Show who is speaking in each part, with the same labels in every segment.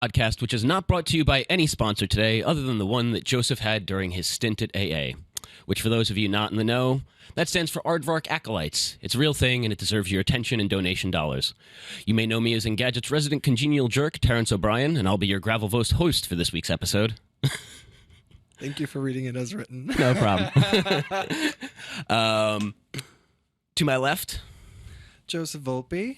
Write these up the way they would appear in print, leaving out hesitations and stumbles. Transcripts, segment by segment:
Speaker 1: podcast, which is not brought to you by any sponsor today other than the one that Joseph had during his stint at AA, which for those of you not in the know, that stands for Aardvark Acolytes. It's a real thing, and it deserves your attention and donation dollars. You may know me as Engadget's resident congenial jerk, Terrence O'Brien, and I'll be your Gravelvost host for this week's episode.
Speaker 2: Thank you for reading it as written.
Speaker 1: No problem. To my left,
Speaker 2: Joseph Volpe.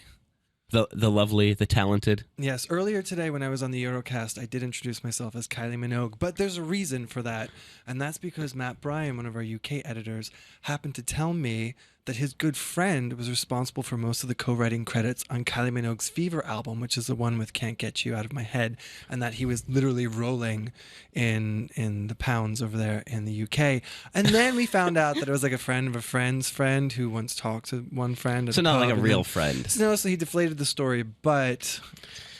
Speaker 1: the lovely, the talented.
Speaker 2: Yes, earlier today when I was on the Eurocast, I did introduce myself as Kylie Minogue, but there's a reason for that, and that's because Matt Bryan, one of our UK editors, happened to tell me that his good friend was responsible for most of the co-writing credits on Kylie Minogue's Fever album, which is the one with Can't Get You Out of My Head, and that he was literally rolling in the pounds over there in the UK. And then we found out that it was like a friend of a friend's friend who once talked to one friend.
Speaker 1: So not like a real friend.
Speaker 2: No, so he deflated the story, but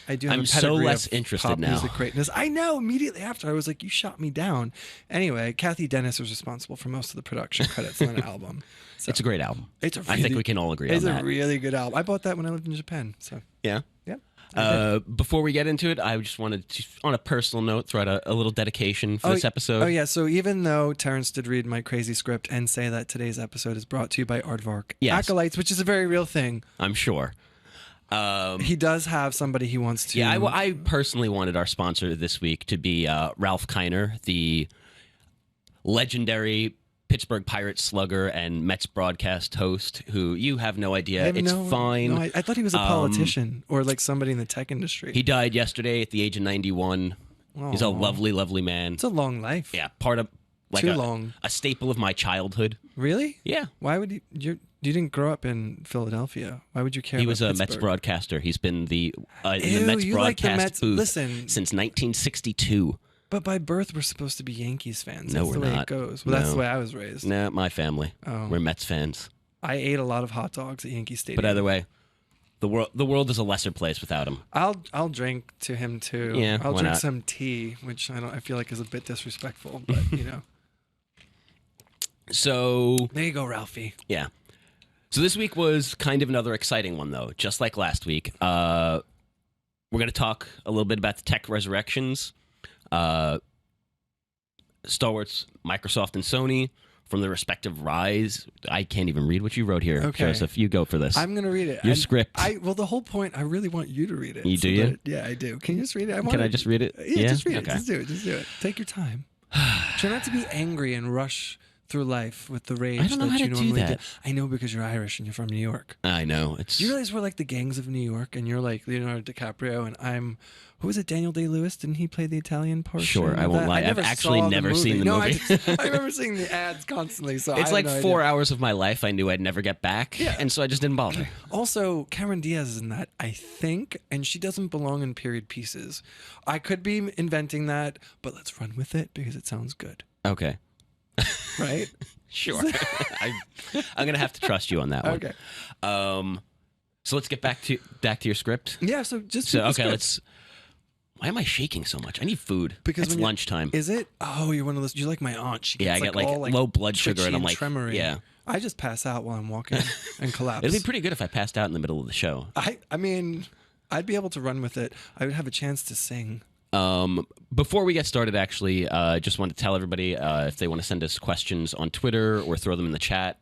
Speaker 2: I do have
Speaker 1: I'm
Speaker 2: a
Speaker 1: so
Speaker 2: pedigree
Speaker 1: less
Speaker 2: of
Speaker 1: interested
Speaker 2: pop
Speaker 1: now.
Speaker 2: music greatness. I know. Immediately after, I was like, "You shot me down." Anyway, Kathy Dennis was responsible for most of the production credits on the album. So,
Speaker 1: It's a great album.
Speaker 2: It's a
Speaker 1: I think we can all agree on that.
Speaker 2: It's a really good album. I bought that when I lived in Japan. So
Speaker 1: Yeah.
Speaker 2: yeah.
Speaker 1: Before we get into it, I just wanted to, on a personal note, throw out a little dedication for this episode.
Speaker 2: Oh yeah. So even though Terrence did read my crazy script and say that today's episode is brought to you by Aardvark Acolytes, which is a very real thing,
Speaker 1: I'm sure.
Speaker 2: he does have somebody he wants to.
Speaker 1: Yeah, I personally wanted our sponsor this week to be Ralph Kiner, the legendary Pittsburgh Pirates slugger and Mets broadcast host, who you have no idea. It's fine.
Speaker 2: No, I thought he was a politician or like somebody in the tech industry.
Speaker 1: He died yesterday at the age of 91. He's a lovely, lovely man.
Speaker 2: It's a long life.
Speaker 1: Yeah, part of like
Speaker 2: Too long.
Speaker 1: A staple of my childhood.
Speaker 2: Really?
Speaker 1: Yeah.
Speaker 2: Why would you didn't grow up in Philadelphia? Why would you care?
Speaker 1: He
Speaker 2: about
Speaker 1: was a
Speaker 2: Pittsburgh?
Speaker 1: Mets broadcaster. He's been in the
Speaker 2: Ew,
Speaker 1: Mets
Speaker 2: you like the
Speaker 1: broadcast
Speaker 2: Mets-
Speaker 1: booth
Speaker 2: listen.
Speaker 1: since 1962.
Speaker 2: But by birth, we're supposed to be Yankees fans.
Speaker 1: No,
Speaker 2: That's
Speaker 1: we're
Speaker 2: the way
Speaker 1: not.
Speaker 2: it goes. Well, that's
Speaker 1: No.
Speaker 2: the way I was raised.
Speaker 1: Nah, my family.
Speaker 2: Oh.
Speaker 1: We're Mets fans.
Speaker 2: I ate a lot of hot dogs at Yankee Stadium.
Speaker 1: But either way, the world is a lesser place without him.
Speaker 2: I'll drink to him too.
Speaker 1: Yeah,
Speaker 2: I'll
Speaker 1: why
Speaker 2: drink
Speaker 1: not?
Speaker 2: some tea, which I feel like is a bit disrespectful, but you know.
Speaker 1: So
Speaker 2: There you go, Ralphie.
Speaker 1: yeah. So this week was kind of another exciting one, though. Just like last week, we're going to talk a little bit about the tech resurrections, stalwarts Microsoft and Sony from the respective rise. I can't even read what you wrote here,
Speaker 2: Okay.
Speaker 1: Joseph. You go for this.
Speaker 2: I'm gonna read it.
Speaker 1: Your
Speaker 2: And
Speaker 1: script.
Speaker 2: Well, the whole point. I really want you to read it.
Speaker 1: You do,
Speaker 2: that- yeah, I do. Can you just read it?
Speaker 1: Can I just read it?
Speaker 2: Yeah, just read
Speaker 1: Okay.
Speaker 2: it. Just do it. Just do it. Take your time. Try not to be angry and rush through life with the rage
Speaker 1: I don't know
Speaker 2: that
Speaker 1: how
Speaker 2: you
Speaker 1: to do
Speaker 2: normally
Speaker 1: that.
Speaker 2: do. I know because you're Irish and you're from New York.
Speaker 1: I know. It's
Speaker 2: Do you realize we're like the gangs of New York, and you're like Leonardo DiCaprio, and I'm who was it? Daniel Day-Lewis? Didn't he play the Italian portion?
Speaker 1: Sure, I
Speaker 2: of
Speaker 1: won't
Speaker 2: that?
Speaker 1: lie. I've actually
Speaker 2: saw
Speaker 1: never seen the
Speaker 2: No,
Speaker 1: movie.
Speaker 2: I remember seeing the ads constantly. So
Speaker 1: it's
Speaker 2: I
Speaker 1: like
Speaker 2: have no
Speaker 1: 4
Speaker 2: idea.
Speaker 1: hours of my life I knew I'd never get back,
Speaker 2: Yeah.
Speaker 1: and so I just didn't bother.
Speaker 2: Also, Cameron Diaz is in that, I think, and she doesn't belong in period pieces. I could be inventing that, but let's run with it because it sounds good,
Speaker 1: Okay.
Speaker 2: right?
Speaker 1: Sure. I'm gonna have to trust you on that one.
Speaker 2: Okay.
Speaker 1: So let's get back to your script.
Speaker 2: Yeah. So just
Speaker 1: So
Speaker 2: read the
Speaker 1: okay,
Speaker 2: script.
Speaker 1: let's. Why am I shaking so much? I need food.
Speaker 2: Because
Speaker 1: it's
Speaker 2: when you-
Speaker 1: lunchtime.
Speaker 2: Is it? Oh, you're one of those. You're like my aunt. She gets
Speaker 1: Yeah, I get like
Speaker 2: all,
Speaker 1: low blood sugar,
Speaker 2: twitchy
Speaker 1: and I'm like,
Speaker 2: tremory.
Speaker 1: yeah.
Speaker 2: I just pass out while I'm walking and collapse.
Speaker 1: It'd be pretty good if I passed out in the middle of the show.
Speaker 2: I mean, I'd be able to run with it. I would have a chance to sing.
Speaker 1: Before we get started, actually, just want to tell everybody if they want to send us questions on Twitter or throw them in the chat,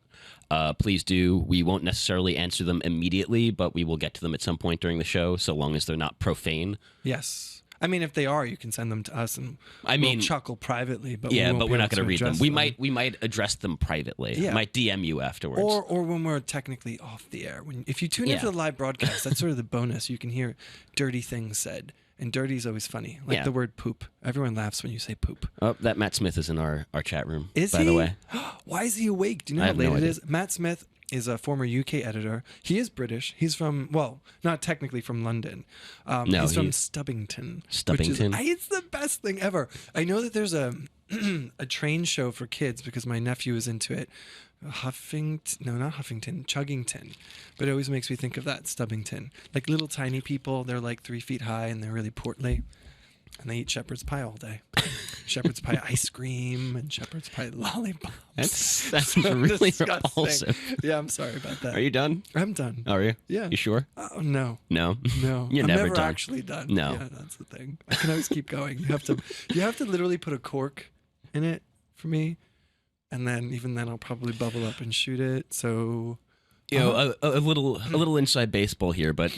Speaker 1: please do. We won't necessarily answer them immediately, but we will get to them at some point during the show, so long as they're not profane.
Speaker 2: Yes. I mean, if they are, you can send them to us, and we'll chuckle privately. But
Speaker 1: Yeah,
Speaker 2: we won't
Speaker 1: but
Speaker 2: be
Speaker 1: we're
Speaker 2: able
Speaker 1: not going to read them.
Speaker 2: address
Speaker 1: We might address them privately.
Speaker 2: Yeah.
Speaker 1: Might DM you afterwards.
Speaker 2: Or when we're technically off the air. If you tune into
Speaker 1: Yeah.
Speaker 2: the live broadcast, that's sort of the bonus. You can hear dirty things said, and dirty is always funny. Like
Speaker 1: Yeah.
Speaker 2: the word poop. Everyone laughs when you say poop.
Speaker 1: Oh, that Matt Smith is in our chat room.
Speaker 2: Is
Speaker 1: by
Speaker 2: he?
Speaker 1: the way.
Speaker 2: Why is he awake? Do you know
Speaker 1: I
Speaker 2: how
Speaker 1: have
Speaker 2: late
Speaker 1: no
Speaker 2: it
Speaker 1: idea.
Speaker 2: is? Matt Smith is a former UK editor. He is British. He's from, well, not technically from London.
Speaker 1: No,
Speaker 2: he's from
Speaker 1: he's-
Speaker 2: Stubbington.
Speaker 1: Stubbington?
Speaker 2: It's the best thing ever. I know that there's a a train show for kids because my nephew is into it. Chuggington. But it always makes me think of that, Stubbington. Like little tiny people, they're like 3 feet high and they're really portly. And they eat shepherd's pie all day. Shepherd's pie ice cream and shepherd's pie lollipops.
Speaker 1: That's really
Speaker 2: disgusting.
Speaker 1: repulsive.
Speaker 2: Yeah, I'm sorry about that.
Speaker 1: Are you done?
Speaker 2: I'm done.
Speaker 1: Are you?
Speaker 2: Yeah.
Speaker 1: You sure?
Speaker 2: Oh, no.
Speaker 1: No.
Speaker 2: No.
Speaker 1: You're
Speaker 2: I'm
Speaker 1: never
Speaker 2: never
Speaker 1: done.
Speaker 2: actually done.
Speaker 1: No.
Speaker 2: Yeah, that's the thing. I can always keep going. You have to literally put a cork in it for me. And then even then I'll probably bubble up and shoot it. So
Speaker 1: You know, a little inside baseball here, but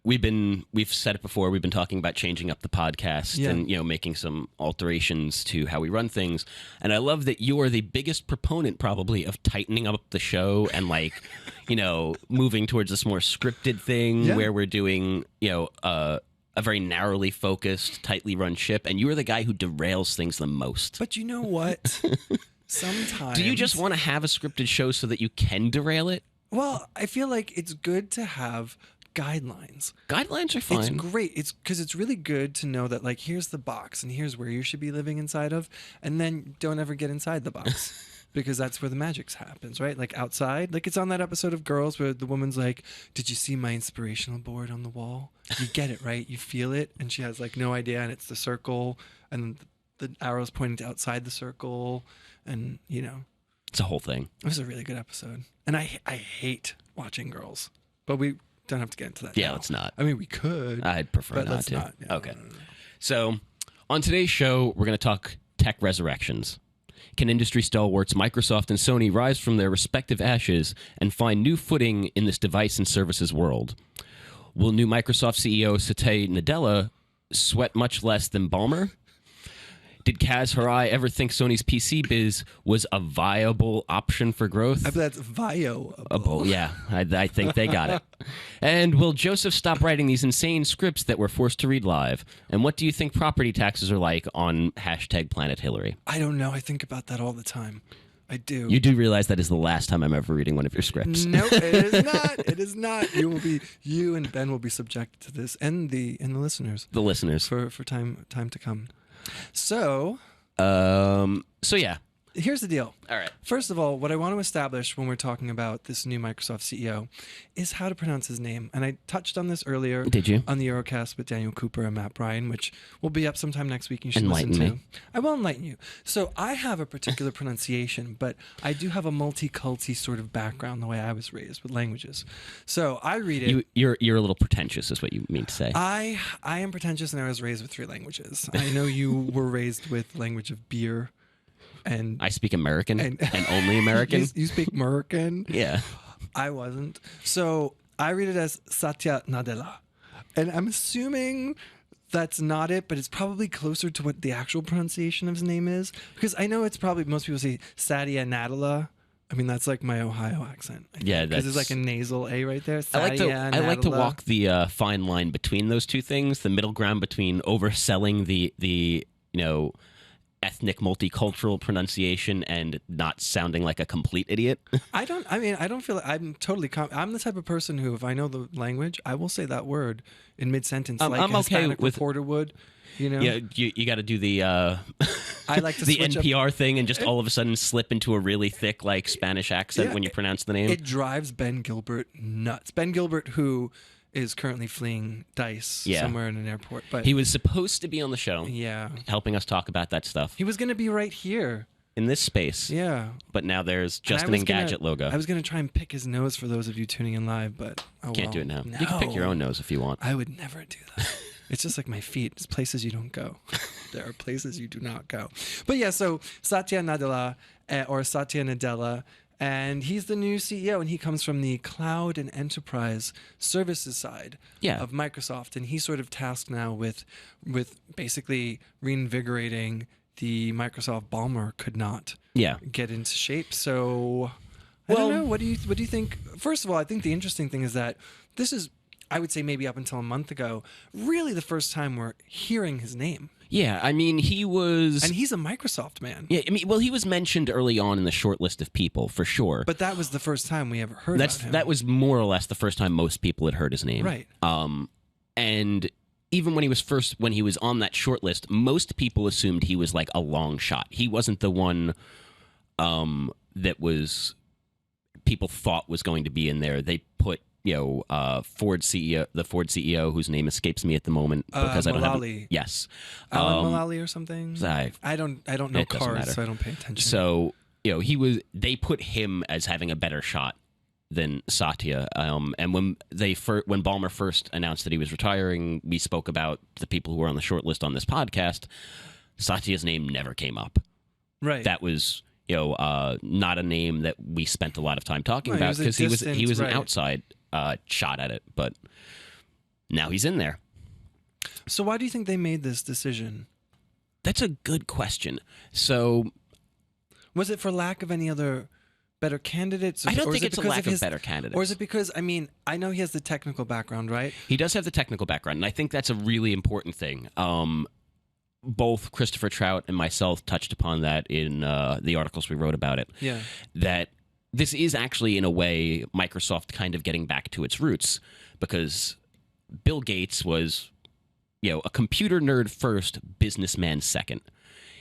Speaker 1: we've said it before. We've been talking about changing up the podcast and making some alterations to how we run things. And I love that you are the biggest proponent, probably, of tightening up the show and moving towards this more scripted thing where we're doing a very narrowly focused, tightly run ship. And you are the guy who derails things the most.
Speaker 2: But you know what? Sometimes.
Speaker 1: Do you just want to have a scripted show so that you can derail it?
Speaker 2: Well, I feel like it's good to have guidelines.
Speaker 1: Guidelines are fine.
Speaker 2: It's great. It's because it's really good to know that, like, here's the box and here's where you should be living inside of, and then don't ever get inside the box because that's where the magic happens, right? Like outside, like it's on that episode of Girls where the woman's like, "Did you see my inspirational board on the wall? You get it, right? You feel it," and she has like no idea, and it's the circle, and the arrow's pointing to outside the circle, and
Speaker 1: it's a whole thing.
Speaker 2: it was a really good episode, and I hate watching Girls, but we don't have to get into that.
Speaker 1: Yeah,
Speaker 2: now.
Speaker 1: let's not.
Speaker 2: I mean, we could.
Speaker 1: I'd prefer
Speaker 2: but
Speaker 1: not
Speaker 2: let's
Speaker 1: to.
Speaker 2: not. Yeah,
Speaker 1: okay.
Speaker 2: no.
Speaker 1: So, on today's show, we're going to talk tech resurrections. Can industry stalwarts Microsoft and Sony rise from their respective ashes and find new footing in this device and services world? Will new Microsoft CEO Satya Nadella sweat much less than Ballmer? Did Kaz Hirai ever think Sony's PC biz was a viable option for growth?
Speaker 2: I bet that's viable.
Speaker 1: Yeah, I think they got it. And will Joseph stop writing these insane scripts that we're forced to read live? And what do you think property taxes are like on #PlanetHillary?
Speaker 2: I don't know. I think about that all the time. I do.
Speaker 1: You do realize that is the last time I'm ever reading one of your scripts.
Speaker 2: No, it is not. It is not. You and Ben will be subjected to this, and the listeners.
Speaker 1: The listeners.
Speaker 2: For time to come. So
Speaker 1: yeah.
Speaker 2: here's the deal.
Speaker 1: All right.
Speaker 2: First of all, what I want to establish when we're talking about this new Microsoft CEO is how to pronounce his name. And I touched on this earlier.
Speaker 1: Did you?
Speaker 2: On the Eurocast with Daniel Cooper and Matt Bryan, which will be up sometime next week. You should
Speaker 1: Enlighten
Speaker 2: listen to.
Speaker 1: me.
Speaker 2: I will enlighten you. So I have a particular pronunciation, but I do have a multi-culti sort of background the way I was raised with languages. So I read it.
Speaker 1: You're a little pretentious is what you mean to say.
Speaker 2: I am pretentious, and I was raised with 3 languages. I know you were raised with language of beer. And
Speaker 1: I speak American and only American.
Speaker 2: You speak American?
Speaker 1: Yeah.
Speaker 2: I wasn't. So I read it as Satya Nadella. And I'm assuming that's not it, but it's probably closer to what the actual pronunciation of his name is. Because I know it's probably, most people say Satya Nadella. I mean, that's like my Ohio accent.
Speaker 1: Yeah,
Speaker 2: because it's like a nasal A right there.
Speaker 1: I like to
Speaker 2: Nadella.
Speaker 1: walk the fine line between those two things, the middle ground between overselling the ethnic multicultural pronunciation and not sounding like a complete idiot.
Speaker 2: I don't feel like I'm totally I'm the type of person who, if I know the language, I will say that word in mid-sentence like
Speaker 1: I'm
Speaker 2: a
Speaker 1: okay
Speaker 2: Hispanic
Speaker 1: with
Speaker 2: reporter would.
Speaker 1: Yeah, you got to do the
Speaker 2: I like to
Speaker 1: the
Speaker 2: switch
Speaker 1: NPR thing and just all of a sudden slip into a really thick like Spanish accent when you pronounce the name.
Speaker 2: It drives Ben Gilbert nuts. Ben Gilbert, who is currently fleeing DICE somewhere in an airport, but
Speaker 1: he was supposed to be on the show, helping us talk about that stuff.
Speaker 2: He was going to be right here
Speaker 1: in this space, but now there's just an Engadget logo.
Speaker 2: I was going to try and pick his nose for those of you tuning in live, but
Speaker 1: can't do it now.
Speaker 2: No.
Speaker 1: You can pick your own nose if you want.
Speaker 2: I would never do that. It's just like my feet. It's places you don't go. There are places you do not go. But yeah, so Satya Nadella or Satya Nadella, and he's the new CEO, and he comes from the cloud and enterprise services side of Microsoft, and he's sort of tasked now with basically reinvigorating the Microsoft Ballmer could not get into shape. So I don't know. What do you think? First of all, I think the interesting thing is that this is, I would say maybe up until a month ago, really the first time we're hearing his name.
Speaker 1: Yeah, I mean, he was...
Speaker 2: And he's a Microsoft man.
Speaker 1: Yeah, I mean, well, he was mentioned early on in the short list of people, for sure.
Speaker 2: But that was the first time we ever heard about him.
Speaker 1: That was more or less the first time most people had heard his name.
Speaker 2: Right.
Speaker 1: And even when he was on that short list, most people assumed he was like a long shot. He wasn't the one that was... people thought was going to be in there. They put Ford CEO, the Ford CEO, whose name escapes me at the moment because I don't have. Yes,
Speaker 2: Alan Mulally or something. I don't know cars, so I don't pay attention.
Speaker 1: So they put him as having a better shot than Satya. And when Ballmer first announced that he was retiring, we spoke about the people who were on the short list on this podcast. Satya's name never came up.
Speaker 2: Right.
Speaker 1: That was not a name that we spent a lot of time talking about because he was an outside shot at it, but now he's in there.
Speaker 2: So why do you think they made this decision?
Speaker 1: That's a good question. So
Speaker 2: was it for lack of any other better candidates?
Speaker 1: I don't think it's a lack of better candidates.
Speaker 2: Or is it because, I know he has the technical background, right?
Speaker 1: He does have the technical background, and I think that's a really important thing. Both Christopher Trout and myself touched upon that in the articles we wrote about it.
Speaker 2: Yeah.
Speaker 1: That this is actually, in a way, Microsoft kind of getting back to its roots, because Bill Gates was, a computer nerd first, businessman second.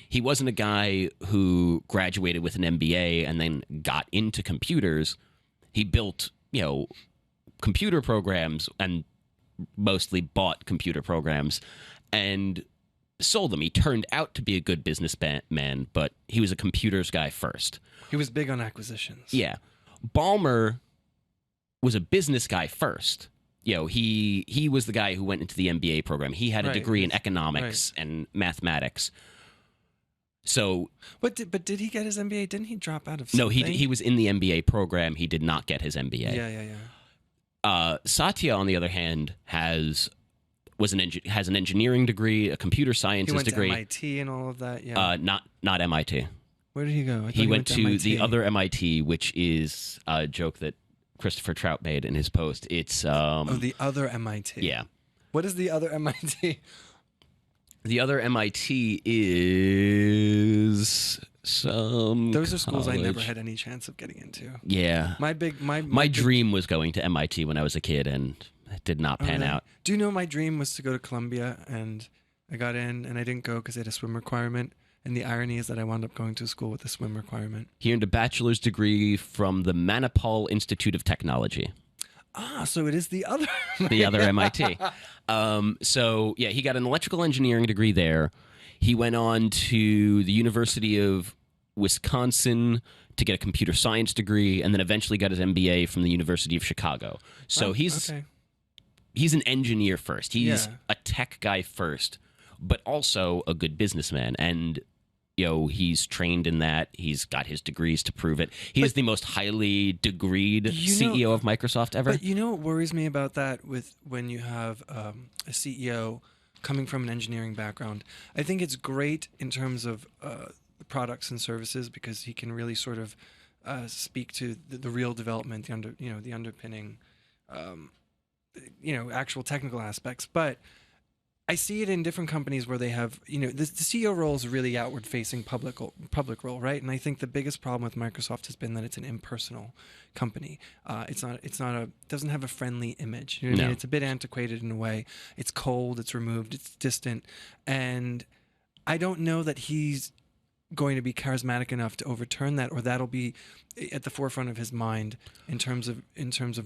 Speaker 1: He wasn't a guy who graduated with an MBA and then got into computers. He built, computer programs and mostly bought computer programs and sold them. He turned out to be a good businessman, but he was a computers guy first.
Speaker 2: He was big on acquisitions.
Speaker 1: Yeah. Ballmer was a business guy first. He was the guy who went into the MBA program. He had a degree in economics and mathematics. So,
Speaker 2: but did he get his MBA? Didn't he drop out of
Speaker 1: something?
Speaker 2: No,
Speaker 1: he was in the MBA program. He did not get his MBA.
Speaker 2: Yeah.
Speaker 1: Satya, on the other hand, has an engineering degree, a computer sciences degree.
Speaker 2: He went to MIT and all of that. Yeah.
Speaker 1: Not MIT.
Speaker 2: Where did he go?
Speaker 1: He went to the other MIT, which is a joke that Christopher Trout made in his post. It's
Speaker 2: the other MIT.
Speaker 1: Yeah.
Speaker 2: What is the other MIT?
Speaker 1: The other MIT is some.
Speaker 2: Those are schools I never had any chance of getting into.
Speaker 1: Yeah. My dream was going to MIT when I was a kid, and it did not pan out.
Speaker 2: Do you know my dream was to go to Columbia, and I got in, and I didn't go because they had a swim requirement. And the irony is that I wound up going to a school with a swim requirement.
Speaker 1: He earned a bachelor's degree from the Manipal Institute of Technology.
Speaker 2: So it is the other
Speaker 1: the other MIT. He got an electrical engineering degree there. He went on to the University of Wisconsin to get a computer science degree, and then eventually got his MBA from the University of Chicago. So he's an engineer first. He's a tech guy first, but also a good businessman. And he's trained in that. He's got his degrees to prove it. He is the most highly degreed CEO of Microsoft ever.
Speaker 2: But what worries me about that when you have a CEO coming from an engineering background? I think it's great in terms of products and services because he can really sort of speak to the real development, the underpinning, actual technical aspects. But I see it in different companies where they have, the CEO role is a really outward-facing public role, right? And I think the biggest problem with Microsoft has been that it's an impersonal company. Doesn't have a friendly image. You know what I mean? It's a bit antiquated in a way. It's cold. It's removed. It's distant, and I don't know that he's going to be charismatic enough to overturn that, or that'll be at the forefront of his mind in terms of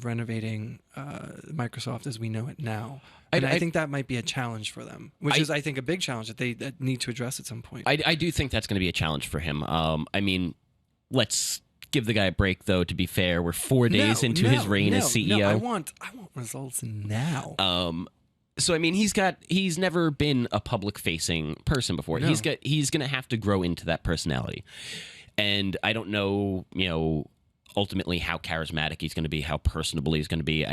Speaker 2: renovating Microsoft as we know it now. And I think that might be a challenge for them, which is, I think, a big challenge that need to address at some point.
Speaker 1: I do think that's going to be a challenge for him. Let's give the guy a break, though. To be fair, we're 4 days into his reign as CEO.
Speaker 2: No, I want results now.
Speaker 1: So he's never been a public-facing person before. No. He's going to have to grow into that personality, and I don't know, ultimately how charismatic he's going to be, how personable he's going to be.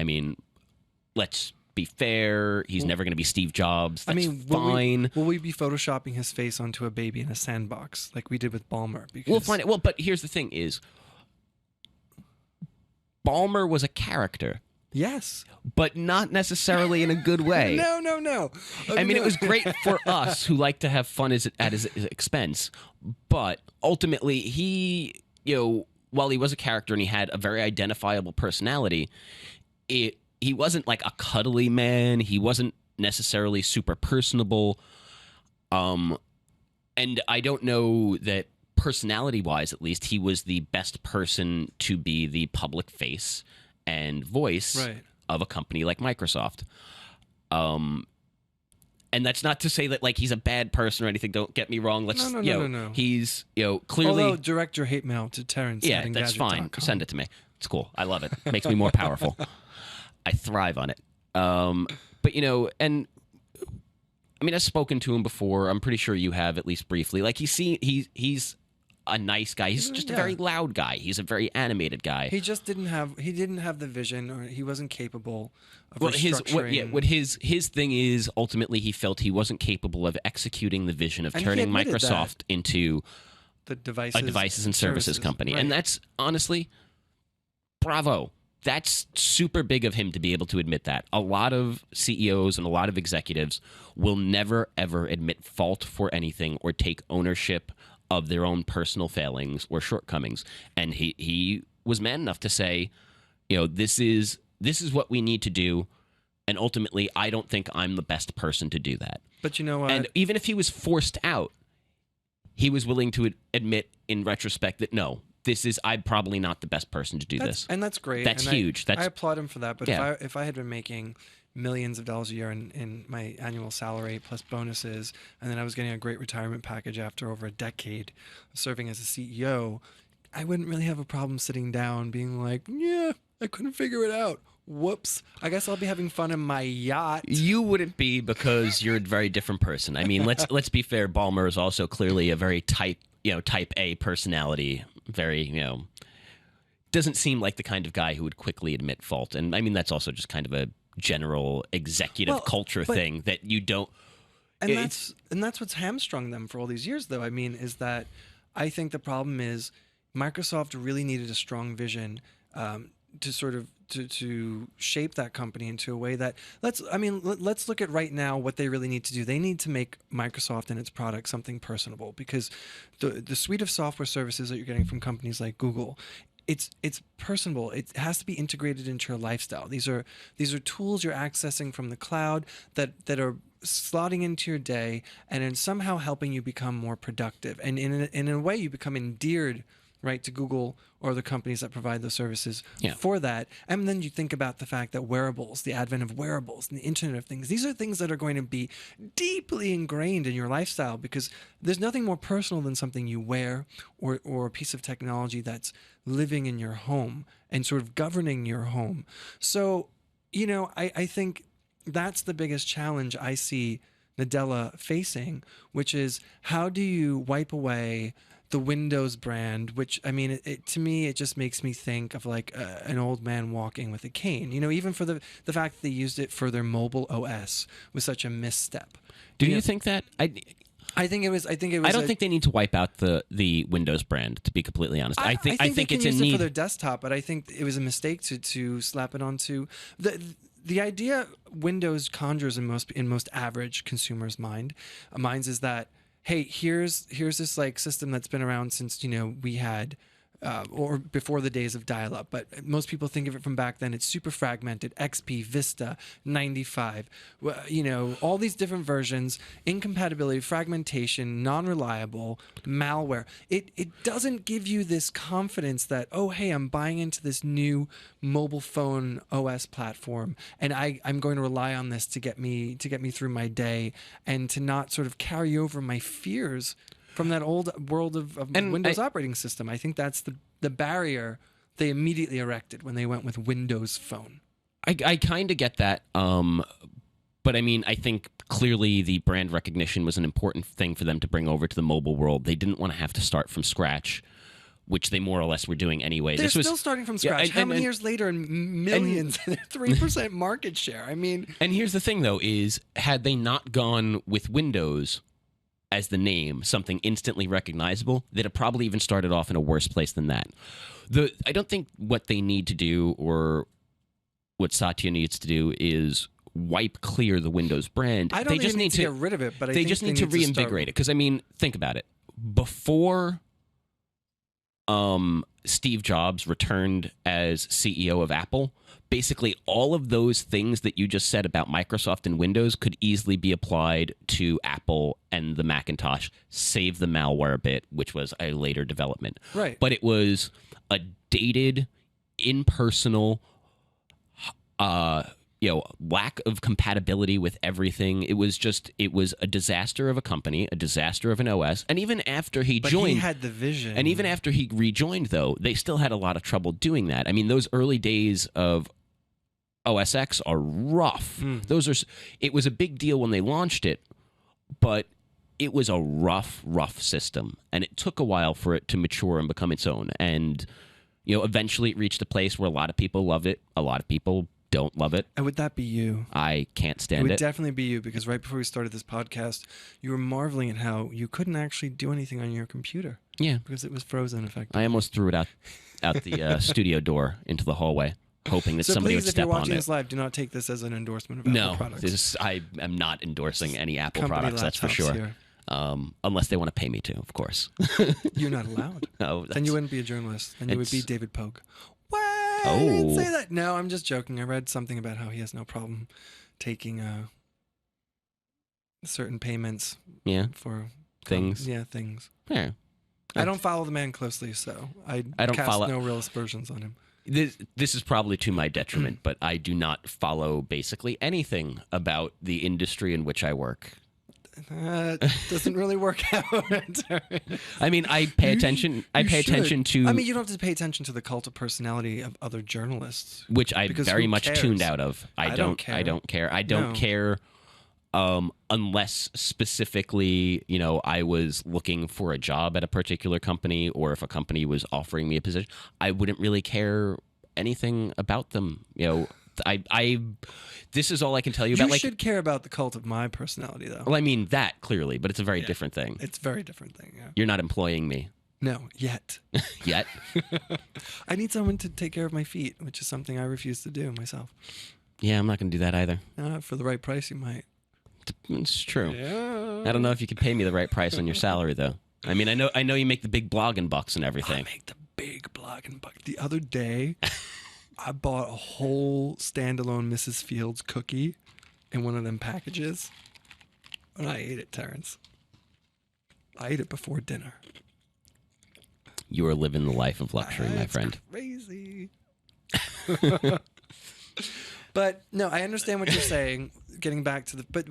Speaker 1: Let's be fair. He's never going to be Steve Jobs. That's fine.
Speaker 2: Will we be photoshopping his face onto a baby in a sandbox like we did with Ballmer? Because
Speaker 1: we'll find it. Well, but here's the thing: is Ballmer was a character.
Speaker 2: Yes.
Speaker 1: But not necessarily in a good way.
Speaker 2: No.
Speaker 1: It was great for us who like to have fun at his expense. But ultimately, he, while he was a character and he had a very identifiable personality, he wasn't like a cuddly man. He wasn't necessarily super personable. And I don't know that personality-wise, at least, he was the best person to be the public face and voice of a company like Microsoft. And that's not to say that like he's a bad person or anything. Don't get me wrong.
Speaker 2: No.
Speaker 1: He's clearly.
Speaker 2: Although direct your hate mail to Terrence.
Speaker 1: Yeah, that's fine. Send it to me. It's cool. I love it. It makes me more powerful. I thrive on it. But and I mean, I've spoken to him before. I'm pretty sure you have, at least briefly. Like he's a nice guy. He's just a very loud guy. He's a very animated guy.
Speaker 2: He just didn't have the vision, or he wasn't capable of restructuring.
Speaker 1: What his thing is, ultimately he felt he wasn't capable of executing the vision of turning Microsoft into
Speaker 2: a
Speaker 1: devices and services company.
Speaker 2: Right.
Speaker 1: And that's honestly, bravo. That's super big of him to be able to admit that. A lot of CEOs and a lot of executives will never, ever admit fault for anything or take ownership of their own personal failings or shortcomings. And he was man enough to say, this is what we need to do. And ultimately, I don't think I'm the best person to do that.
Speaker 2: But you know what?
Speaker 1: And even if he was forced out, he was willing to admit in retrospect that no, I'm probably not the best person to do this.
Speaker 2: And that's great.
Speaker 1: That's huge.
Speaker 2: I applaud him for that. But if I had been making millions of dollars a year in my annual salary plus bonuses, and then I was getting a great retirement package after over a decade of serving as a CEO, I wouldn't really have a problem sitting down being like, yeah, I couldn't figure it out. Whoops. I guess I'll be having fun in my yacht.
Speaker 1: You wouldn't be, because you're a very different person. I mean, let's be fair. Ballmer is also clearly a very type A personality. Very, doesn't seem like the kind of guy who would quickly admit fault. And I mean, that's also just kind of a general executive culture thing that you don't.
Speaker 2: And that's what's hamstrung them for all these years, though. I mean, is that I think the problem is Microsoft really needed a strong vision to sort of to shape that company into a way that let's look at right now what they really need to do. They need to make Microsoft and its products something personable, because the suite of software services that you're getting from companies like Google, it's personable. It has to be integrated into your lifestyle. These are tools you're accessing from the cloud that are slotting into your day and then somehow helping you become more productive. And in a way, you become endeared, right, to Google or the companies that provide those services for that. And then you think about the fact that wearables, the advent of wearables and the Internet of Things, these are things that are going to be deeply ingrained in your lifestyle, because there's nothing more personal than something you wear or a piece of technology that's living in your home and sort of governing your home. So, I think that's the biggest challenge I see Nadella facing, which is how do you wipe away the Windows brand, which, I mean, to me, it just makes me think of like an old man walking with a cane. Even for the fact that they used it for their mobile OS was such a misstep.
Speaker 1: Do you think that?
Speaker 2: I think it was. I
Speaker 1: don't think they need to wipe out the Windows brand, to be completely honest. I think
Speaker 2: they can
Speaker 1: it's
Speaker 2: use
Speaker 1: a need
Speaker 2: it for their desktop, but I think it was a mistake to slap it onto the idea Windows conjures in most average consumers' minds is that, hey, here's this like system that's been around since we had or before the days of dial-up, but most people think of it from back then. It's super fragmented. XP, Vista, 95, all these different versions, incompatibility, fragmentation, non-reliable, malware. It doesn't give you this confidence that, oh, hey, I'm buying into this new mobile phone OS platform, and I'm going to rely on this to get me through my day, and to not sort of carry over my fears from that old world of Windows operating system. I think that's the barrier they immediately erected when they went with Windows Phone.
Speaker 1: I kind of get that, but I mean, I think clearly the brand recognition was an important thing for them to bring over to the mobile world. They didn't want to have to start from scratch, which they more or less were doing anyway.
Speaker 2: They're still starting from scratch. How many years later, and millions, 3% market share? I mean...
Speaker 1: And here's the thing, though, is had they not gone with Windows as the name, something instantly recognizable, they'd have probably even started off in a worse place than that. I don't think what they need to do, or what Satya needs to do, is wipe clear the Windows brand.
Speaker 2: I don't think they need to get rid of it, but
Speaker 1: they just need to reinvigorate it. Because, I mean, think about it. Before Steve Jobs returned as CEO of Apple, basically all of those things that you just said about Microsoft and Windows could easily be applied to Apple and the Macintosh, save the malware bit, which was a later development.
Speaker 2: Right.
Speaker 1: But it was a dated, impersonal, lack of compatibility with everything. It was a disaster of a company, a disaster of an OS. And even after he
Speaker 2: But
Speaker 1: joined,
Speaker 2: he had the vision.
Speaker 1: and even after he rejoined, though, they still had a lot of trouble doing that. I mean, those early days of OS X are rough. It was a big deal when they launched it, but it was a rough system, and it took a while for it to mature and become its own. And eventually it reached a place where a lot of people loved it, a lot of people don't love it.
Speaker 2: And would that be you?
Speaker 1: I can't stand
Speaker 2: It
Speaker 1: it.
Speaker 2: would definitely be you, because right before we started this podcast, you were marveling at how you couldn't actually do anything on your computer.
Speaker 1: Yeah,
Speaker 2: because it was frozen effectively.
Speaker 1: I almost threw it out the studio door into the hallway, hoping that somebody would step on it.
Speaker 2: So please, if you're watching this live, do not take this as an endorsement of Apple products.
Speaker 1: I am not endorsing any Apple
Speaker 2: Company
Speaker 1: products, that's for sure.
Speaker 2: here.
Speaker 1: Unless they want to pay me to, of course.
Speaker 2: You're not allowed.
Speaker 1: No,
Speaker 2: Then you wouldn't be a journalist. Then you would be David Pogue. What?
Speaker 1: Oh.
Speaker 2: I didn't say that. No, I'm just joking. I read something about how he has no problem taking certain payments for
Speaker 1: things.
Speaker 2: Things.
Speaker 1: Yeah.
Speaker 2: I don't follow the man closely, so I
Speaker 1: don't
Speaker 2: cast
Speaker 1: follow-
Speaker 2: no real aspersions on him.
Speaker 1: This is probably to my detriment, but I do not follow basically anything about the industry in which I work.
Speaker 2: Doesn't really work out.
Speaker 1: I mean, I pay attention. I pay attention to.
Speaker 2: I mean, you don't have to pay attention to the cult of personality of other journalists,
Speaker 1: which I
Speaker 2: because
Speaker 1: very
Speaker 2: who
Speaker 1: much
Speaker 2: cares?
Speaker 1: tuned out of. I don't
Speaker 2: care.
Speaker 1: I don't care. I don't care. Unless specifically, I was looking for a job at a particular company, or if a company was offering me a position, I wouldn't really care anything about them. This is all I can tell you about.
Speaker 2: You should care about the cult of my personality, though.
Speaker 1: Well, I mean that clearly, but it's a very different thing.
Speaker 2: It's a very different thing. Yeah.
Speaker 1: You're not employing me
Speaker 2: No, yet.
Speaker 1: yet.
Speaker 2: I need someone to take care of my feet, which is something I refuse to do myself.
Speaker 1: Yeah, I'm not going to do that either.
Speaker 2: For the right price, you might.
Speaker 1: It's true.
Speaker 2: Yeah.
Speaker 1: I don't know if you could pay me the right price on your salary, though. I mean, I know you make the big blogging bucks and everything.
Speaker 2: I make the big blogging buck. The other day, I bought a whole standalone Mrs. Fields cookie in one of them packages, and I ate it, Terrence. I ate it before dinner.
Speaker 1: You are living the life of luxury, my friend.
Speaker 2: Crazy. But no, I understand what you're saying. Getting back to but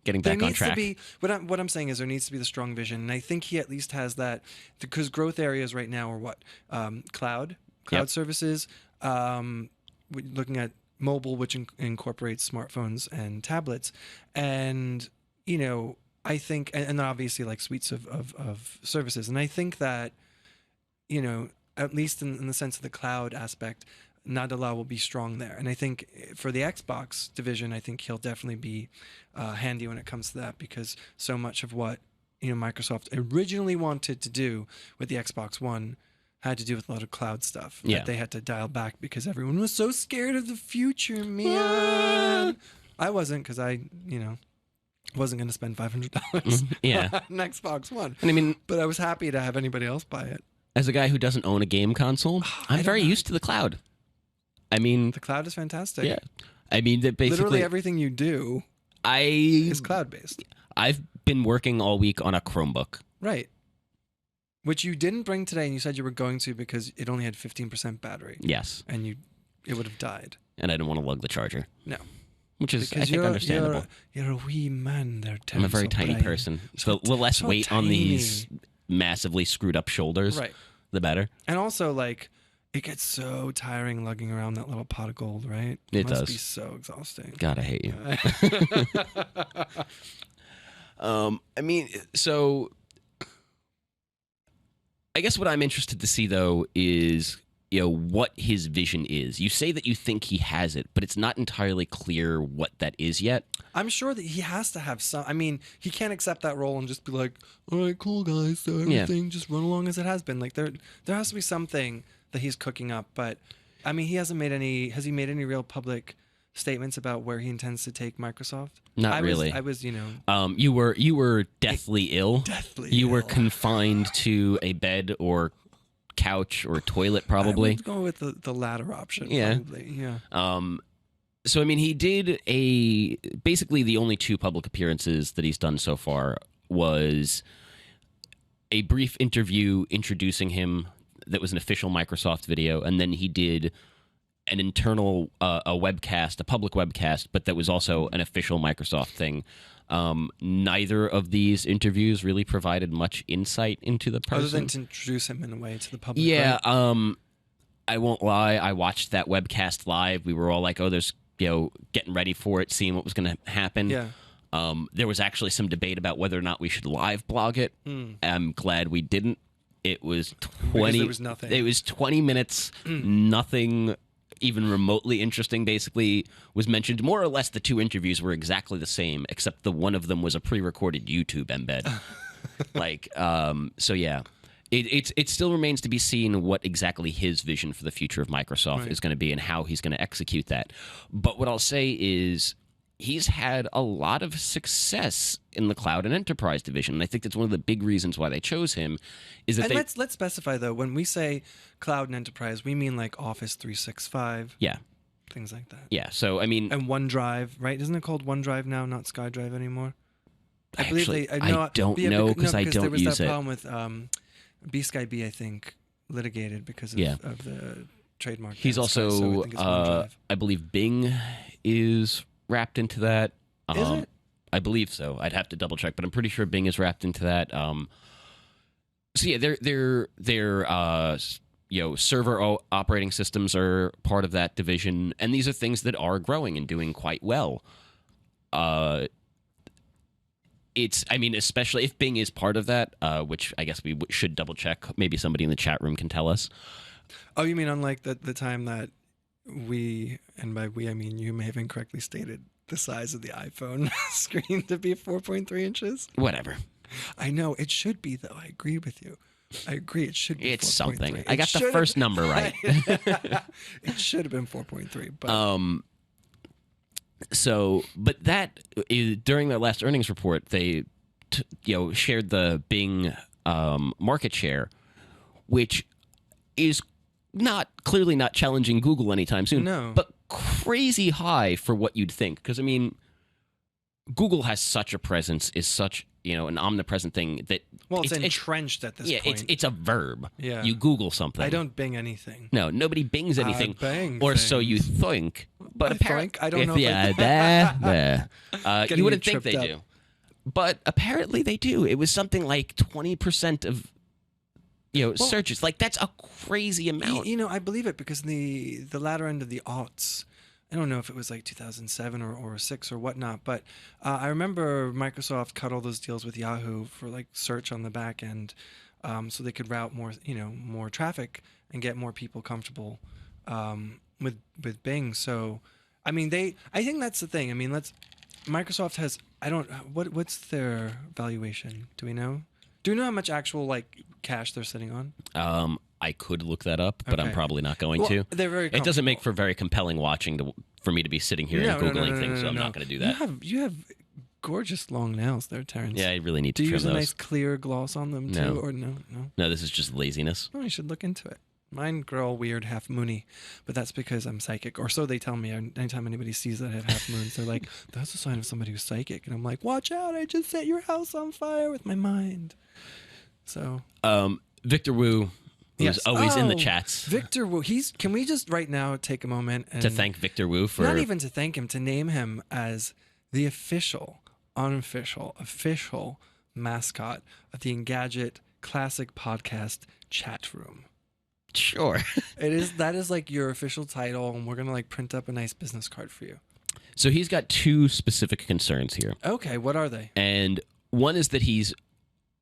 Speaker 1: Getting
Speaker 2: there
Speaker 1: back on
Speaker 2: needs
Speaker 1: track.
Speaker 2: to be what I'm saying is there needs to be the strong vision, and I think he at least has that, because growth areas right now are what cloud services, looking at mobile, which incorporates smartphones and tablets, and I think, and obviously like suites of services, and I think that at least in the sense of the cloud aspect, Nadella will be strong there. And I think for the Xbox division, I think he'll definitely be handy when it comes to that, because so much of what Microsoft originally wanted to do with the Xbox One had to do with a lot of cloud stuff that they had to dial back because everyone was so scared of the future, man. I wasn't, because I wasn't going to spend $500 on an Xbox One.
Speaker 1: And I mean,
Speaker 2: but I was happy to have anybody else buy it.
Speaker 1: As a guy who doesn't own a game console, I'm very used to the cloud. I mean,
Speaker 2: the cloud is fantastic.
Speaker 1: Yeah. I mean, that basically
Speaker 2: literally everything you do is cloud-based.
Speaker 1: I've been working all week on a Chromebook.
Speaker 2: Right. Which you didn't bring today, and you said you were going to because it only had 15% battery.
Speaker 1: Yes.
Speaker 2: And it would have died.
Speaker 1: And I didn't want to lug the charger.
Speaker 2: No.
Speaker 1: Which is, I think, understandable.
Speaker 2: You're a wee man there, Terrence.
Speaker 1: I'm a very tiny person. So the less weight on these massively screwed up shoulders, the better.
Speaker 2: And also, like, it gets so tiring lugging around that little pot of gold, right?
Speaker 1: It
Speaker 2: must
Speaker 1: does.
Speaker 2: be so exhausting.
Speaker 1: God, I hate you. I mean, so I guess what I'm interested to see, though, is what his vision is. You say that you think he has it, but it's not entirely clear what that is yet.
Speaker 2: I'm sure that he has to have some. I mean, he can't accept that role and just be like, "All right, cool guys, so everything just run along as it has been." Like there has to be something that he's cooking up. But I mean, he hasn't made any. Has he made any real public statements about where he intends to take Microsoft?
Speaker 1: Not really.
Speaker 2: I was,
Speaker 1: You were deathly ill. You were confined to a bed or couch or toilet, probably.
Speaker 2: I would go with the latter option.
Speaker 1: Yeah.
Speaker 2: Probably. Yeah.
Speaker 1: So I mean, he did basically the only two public appearances that he's done so far was a brief interview introducing him that was an official Microsoft video, and then he did an internal a webcast, a public webcast, but that was also an official Microsoft thing. Neither of these interviews really provided much insight into the person.
Speaker 2: Other than to introduce him in a way to the public.
Speaker 1: Yeah,
Speaker 2: right?
Speaker 1: I won't lie. I watched that webcast live. We were all like, "Oh, there's getting ready for it, seeing what was going to happen."
Speaker 2: Yeah.
Speaker 1: There was actually some debate about whether or not we should live blog it. I'm glad we didn't. It was 20.
Speaker 2: There was nothing.
Speaker 1: It was 20 minutes. Nothing even remotely interesting basically was mentioned. More or less, the two interviews were exactly the same, except the one of them was a pre-recorded YouTube embed. So yeah. It still remains to be seen what exactly his vision for the future of Microsoft is going to be and how he's going to execute that. But what I'll say is he's had a lot of success in the cloud and enterprise division. And I think that's one of the big reasons why they chose him. Is that
Speaker 2: let's specify though, when we say cloud and enterprise, we mean like Office 365.
Speaker 1: Yeah.
Speaker 2: Things like that.
Speaker 1: Yeah. So I mean,
Speaker 2: and OneDrive, right? Isn't it called OneDrive now, not SkyDrive anymore? I believe
Speaker 1: I don't know because I don't
Speaker 2: there was
Speaker 1: use
Speaker 2: that
Speaker 1: it.
Speaker 2: problem with BSkyB, I think, litigated because of the trademark.
Speaker 1: He's also,
Speaker 2: so I think it's OneDrive.
Speaker 1: I believe Bing is wrapped into that.
Speaker 2: Is it?
Speaker 1: I believe so. I'd have to double check, but I'm pretty sure Bing is wrapped into that. So yeah, their server operating systems are part of that division, and these are things that are growing and doing quite well. Especially if Bing is part of that, which I guess we should double check. Maybe somebody in the chat room can tell us.
Speaker 2: Oh, you mean unlike the time that we, and by we I mean you, may have incorrectly stated the size of the iPhone screen to be 4.3 inches?
Speaker 1: Whatever.
Speaker 2: I know. It should be, though. I agree with you. I agree. It should be
Speaker 1: It's
Speaker 2: 4.3.
Speaker 1: something. I got the first number right.
Speaker 2: It should have been 4.3. But
Speaker 1: but that is, during their last earnings report, they shared the Bing market share, which is clearly not challenging Google anytime soon.
Speaker 2: No.
Speaker 1: But crazy high for what you'd think. Because, I mean, Google has such a presence, is such, an omnipresent thing that...
Speaker 2: Well, it's entrenched at this point.
Speaker 1: It's a verb.
Speaker 2: Yeah.
Speaker 1: You Google something.
Speaker 2: I don't Bing anything.
Speaker 1: No, nobody Bings anything.
Speaker 2: Bang
Speaker 1: or
Speaker 2: things.
Speaker 1: so you think. But apparently...
Speaker 2: I don't know
Speaker 1: you wouldn't think they do. But apparently they do. It was something like 20% of... searches. Like, that's a crazy amount.
Speaker 2: I believe it because the latter end of the aughts, I don't know if it was like 2007 or 6 or whatnot, but I remember Microsoft cut all those deals with Yahoo for like search on the back end, so they could route more traffic and get more people comfortable with Bing. So, I mean, I think that's the thing. I mean, Microsoft has, what's their valuation? Do we know? Do you know how much actual cash they're sitting on?
Speaker 1: I could look that up, but I'm
Speaker 2: Okay.
Speaker 1: probably not going to.
Speaker 2: They're very.
Speaker 1: It doesn't make for very compelling watching for me to be sitting here and Googling things, so I'm not going to do that.
Speaker 2: You have gorgeous long nails there, Terrence.
Speaker 1: Yeah, I really need
Speaker 2: Do
Speaker 1: to
Speaker 2: you
Speaker 1: trim
Speaker 2: use a
Speaker 1: those.
Speaker 2: nice clear gloss on them too,
Speaker 1: No.
Speaker 2: or no?
Speaker 1: No, this is just laziness.
Speaker 2: Oh, you should look into it. Mine grow all weird, half moony, but that's because I'm psychic, or so they tell me. Anytime anybody sees that I have half moons, they're like, "That's a sign of somebody who's psychic," and I'm like, "Watch out! I just set your house on fire with my mind." So,
Speaker 1: Victor Wu, who's always in the chats.
Speaker 2: Victor Wu. Can we just right now take a moment and
Speaker 1: To thank Victor Wu for...
Speaker 2: not even to thank him, to name him as the official, unofficial, official mascot of the Engadget Classic Podcast chat room.
Speaker 1: Sure.
Speaker 2: That is like your official title, and we're gonna print up a nice business card for you.
Speaker 1: So he's got two specific concerns here.
Speaker 2: Okay, what are they?
Speaker 1: And one is that he's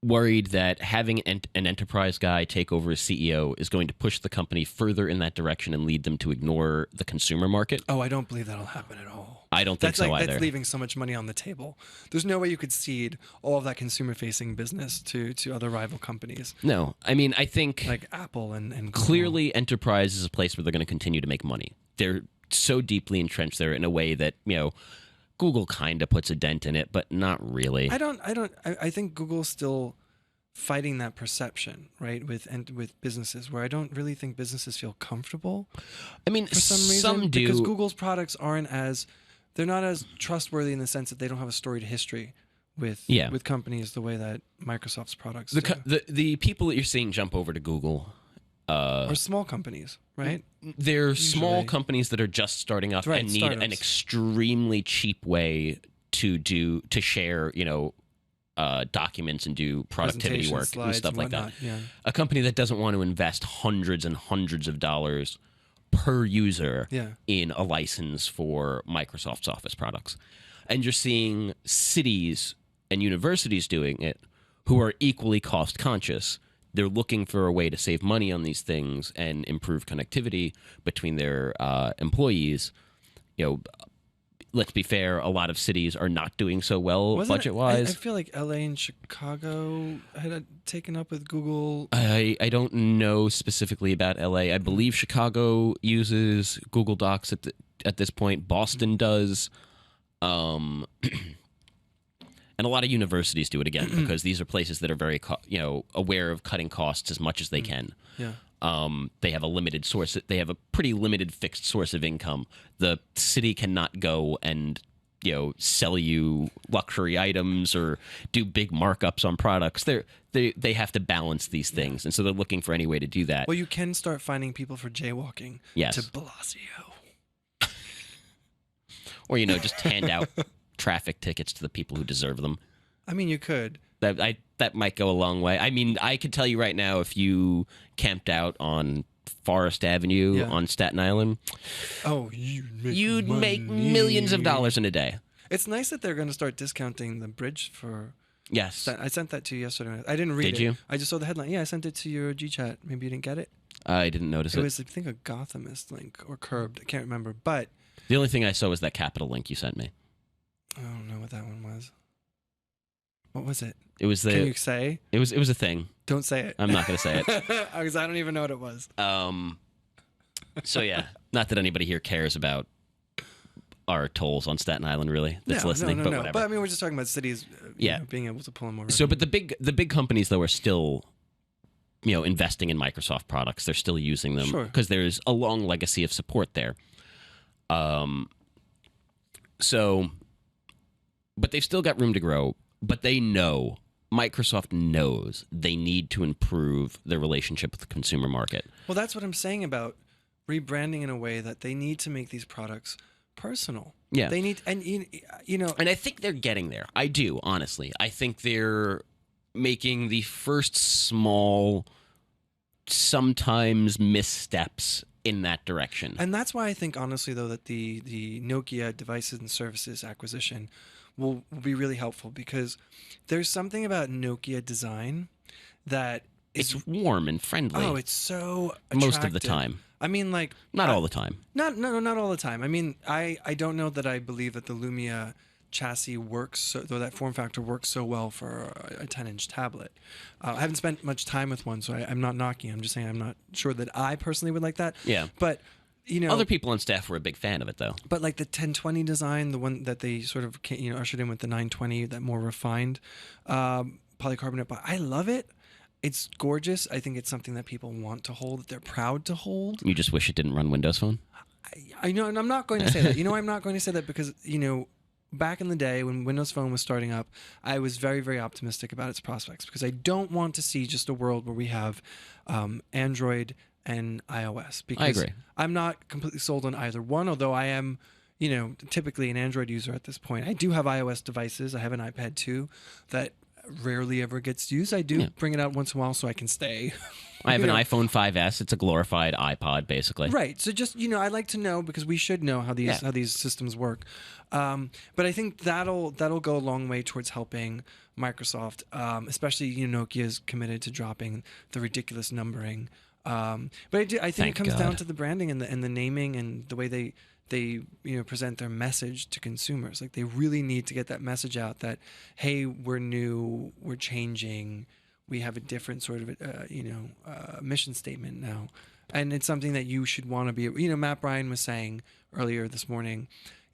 Speaker 1: worried that having an enterprise guy take over as CEO is going to push the company further in that direction and lead them to ignore the consumer market.
Speaker 2: Oh, I don't believe that'll happen at all.
Speaker 1: I don't think so either.
Speaker 2: That's leaving so much money on the table. There's no way you could cede all of that consumer-facing business to other rival companies.
Speaker 1: No, I mean, I think
Speaker 2: like Apple and Google.
Speaker 1: Clearly enterprise is a place where they're going to continue to make money. They're so deeply entrenched there in a way that, Google kind of puts a dent in it, but not really.
Speaker 2: I think Google's still fighting that perception, right? With businesses, where I don't really think businesses feel comfortable.
Speaker 1: I mean,
Speaker 2: for some reason,
Speaker 1: some do,
Speaker 2: because Google's products they're not as trustworthy in the sense that they don't have a storied history with companies the way that Microsoft's products do.
Speaker 1: The people that you're seeing jump over to Google
Speaker 2: or small companies, right?
Speaker 1: They're small
Speaker 2: Usually.
Speaker 1: companies that are just starting up
Speaker 2: Right,
Speaker 1: and need an
Speaker 2: startups.
Speaker 1: extremely cheap way to share, documents and do productivity
Speaker 2: Presentation
Speaker 1: work and
Speaker 2: slides
Speaker 1: stuff like that.
Speaker 2: whatnot, yeah.
Speaker 1: A company that doesn't want to invest hundreds and hundreds of dollars per user
Speaker 2: Yeah.
Speaker 1: in a license for Microsoft's Office products. And you're seeing cities and universities doing it who are equally cost conscious. They're looking for a way to save money on these things and improve connectivity between their employees. Let's be fair, a lot of cities are not doing so well budget-wise.
Speaker 2: I feel like LA and Chicago had taken up with Google.
Speaker 1: I don't know specifically about LA. I believe Chicago uses Google Docs at this point. Boston does. And a lot of universities do it again because these are places that are very aware of cutting costs as much as they can.
Speaker 2: Yeah.
Speaker 1: They have a limited source. They have a pretty limited fixed source of income. The city cannot go and sell you luxury items or do big markups on products. They have to balance these things, and so they're looking for any way to do that.
Speaker 2: Well, you can start finding people for jaywalking.
Speaker 1: Yes.
Speaker 2: To Blasio.
Speaker 1: Or just hand out traffic tickets to the people who deserve them.
Speaker 2: I mean, you could.
Speaker 1: That might go a long way. I mean, I could tell you right now, if you camped out on Forest Avenue on Staten Island, you'd make millions of dollars in a day.
Speaker 2: It's nice that they're going to start discounting the bridge for.
Speaker 1: Yes,
Speaker 2: I sent that to you yesterday. I didn't read it.
Speaker 1: Did you?
Speaker 2: I just saw the headline. Yeah, I sent it to your GChat. Maybe you didn't get it.
Speaker 1: I didn't notice it.
Speaker 2: It was, I think, a Gothamist link or Curbed. I can't remember, but
Speaker 1: the only thing I saw was that Capital link you sent me.
Speaker 2: I don't know what that one was. What was it?
Speaker 1: It was the.
Speaker 2: Can you say?
Speaker 1: It was a thing.
Speaker 2: Don't say it.
Speaker 1: I'm not going to say it.
Speaker 2: Because I don't even know what it was.
Speaker 1: So yeah, not that anybody here cares about our tolls on Staten Island, really. That's listening, but whatever.
Speaker 2: But I mean, we're just talking about cities, being able to pull in more.
Speaker 1: So, but the big companies though are still, investing in Microsoft products. They're still using them because there's a long legacy of support there. So, but they've still got room to grow. But Microsoft knows they need to improve their relationship with the consumer market.
Speaker 2: Well, that's what I'm saying about rebranding in a way that they need to make these products personal.
Speaker 1: Yeah.
Speaker 2: They need, and
Speaker 1: And I think they're getting there. I do, honestly. I think they're making the first small, sometimes missteps in that direction.
Speaker 2: And that's why I think, honestly, though, that the Nokia Devices and Services acquisition will be really helpful, because there's something about Nokia design that
Speaker 1: it's warm and friendly.
Speaker 2: Oh, it's so attractive.
Speaker 1: Most of the time.
Speaker 2: I mean, like,
Speaker 1: not all the time.
Speaker 2: Not all the time. I mean, I don't know that I believe that the Lumia chassis works, though that form factor works so well for a 10-inch tablet. I haven't spent much time with one, so I'm not knocking. I'm just saying I'm not sure that I personally would like that.
Speaker 1: Yeah.
Speaker 2: But
Speaker 1: other people on staff were a big fan of it, though.
Speaker 2: But like the 1020 design, the one that they sort of ushered in with the 920, that more refined polycarbonate, but I love it. It's gorgeous. I think it's something that people want to hold, that they're proud to hold.
Speaker 1: You just wish it didn't run Windows Phone?
Speaker 2: I know, and I'm not going to say that. I'm not going to say that because, back in the day when Windows Phone was starting up, I was very, very optimistic about its prospects, because I don't want to see just a world where we have Android and iOS. Because
Speaker 1: I agree.
Speaker 2: I'm not completely sold on either one, although I am, typically an Android user at this point. I do have iOS devices. I have an iPad 2 that rarely ever gets used. I do bring it out once in a while so I can stay.
Speaker 1: I have an iPhone 5S. It's a glorified iPod, basically.
Speaker 2: Right. So just, I'd like to know, because we should know how these systems work. But I think that'll go a long way towards helping Microsoft, especially Nokia is committed to dropping the ridiculous numbering. But I think it comes down to the branding and the naming and the way they present their message to consumers. Like, they really need to get that message out that, hey, we're new, we're changing, we have a different sort of mission statement now, and it's something that you should want to be. Matt Bryan was saying earlier this morning,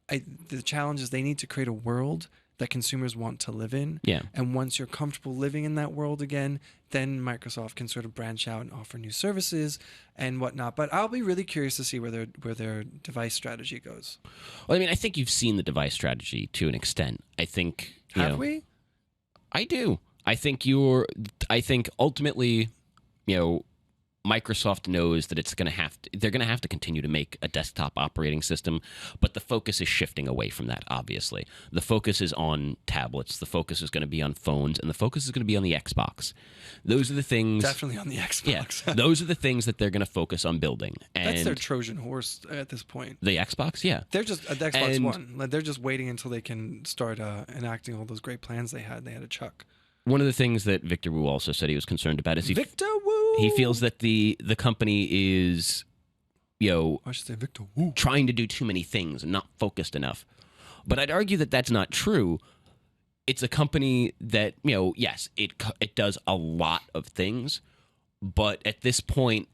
Speaker 2: the challenge is they need to create a world that consumers want to live in.
Speaker 1: Yeah. And
Speaker 2: once you're comfortable living in that world again, then Microsoft can sort of branch out and offer new services and whatnot. But I'll be really curious to see where their device strategy goes.
Speaker 1: Well, I mean, I think you've seen the device strategy to an extent. I think
Speaker 2: have we?
Speaker 1: I do. I think ultimately, Microsoft knows that they're going to have to continue to make a desktop operating system, but the focus is shifting away from that, obviously. The focus is on tablets, the focus is going to be on phones, and the focus is going to be on the Xbox. Those are the things...
Speaker 2: Definitely on the Xbox.
Speaker 1: Yeah, those are the things that they're going to focus on building. And
Speaker 2: that's their Trojan horse at this point.
Speaker 1: The Xbox, yeah.
Speaker 2: They're just... the Xbox One. Like, they're just waiting until they can start enacting all those great plans they had. They had a Chuck.
Speaker 1: One of the things that Victor Wu also said he was concerned about is
Speaker 2: Victor Wu!
Speaker 1: He feels that the company is, I
Speaker 2: should say Victor Wu.
Speaker 1: Trying to do too many things and not focused enough. But I'd argue that that's not true. It's a company that, yes, it does a lot of things, but at this point,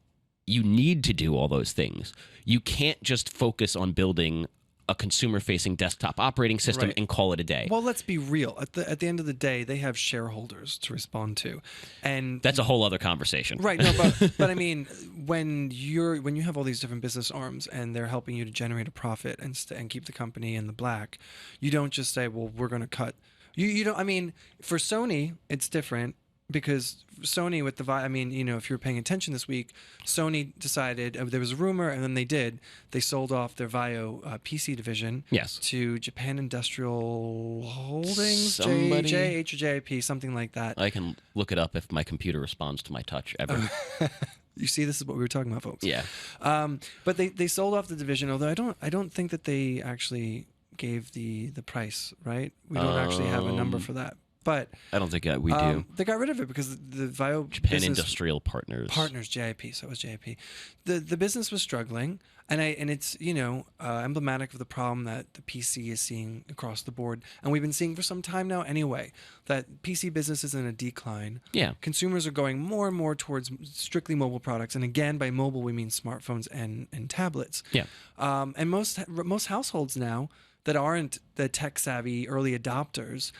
Speaker 1: you need to do all those things. You can't just focus on building a consumer-facing desktop operating system and call it a day.
Speaker 2: Well, let's be real. At the end of the day, they have shareholders to respond to, and
Speaker 1: that's a whole other conversation.
Speaker 2: Right. No, but I mean, when you have all these different business arms and they're helping you to generate a profit and keep the company in the black, you don't just say, well, we're going to cut. You don't. I mean, for Sony, it's different. Because Sony with if you're paying attention this week, Sony decided there was a rumor, and then they sold off their Vaio PC division to Japan Industrial Holdings, JH or JIP, something like that.
Speaker 1: I can look it up if my computer responds to my touch ever.
Speaker 2: You see, this is what we were talking about, folks.
Speaker 1: Yeah.
Speaker 2: But they sold off the division, although I don't think that they actually gave the price, right? We don't actually have a number for that. But
Speaker 1: I don't think we do.
Speaker 2: They got rid of it because the Vaio
Speaker 1: Japan Industrial Partners,
Speaker 2: JIP. So it was JIP. The business was struggling, and it's emblematic of the problem that the PC is seeing across the board, and we've been seeing for some time now. Anyway, that PC business is in a decline. Yeah, consumers are going more and more towards strictly mobile products, and again, by mobile we mean smartphones and tablets. Yeah, and most households now that aren't the tech-savvy early adopters,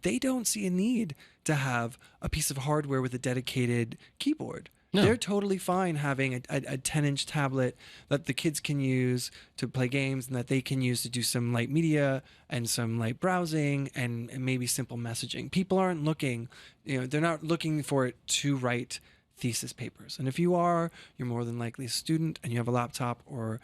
Speaker 2: they don't see a need to have a piece of hardware with a dedicated keyboard. No. They're totally fine having a 10-inch tablet that the kids can use to play games and that they can use to do some light media and some light browsing and maybe simple messaging. People aren't looking, they're not looking for it to write thesis papers. And if you are, you're more than likely a student and you have a laptop or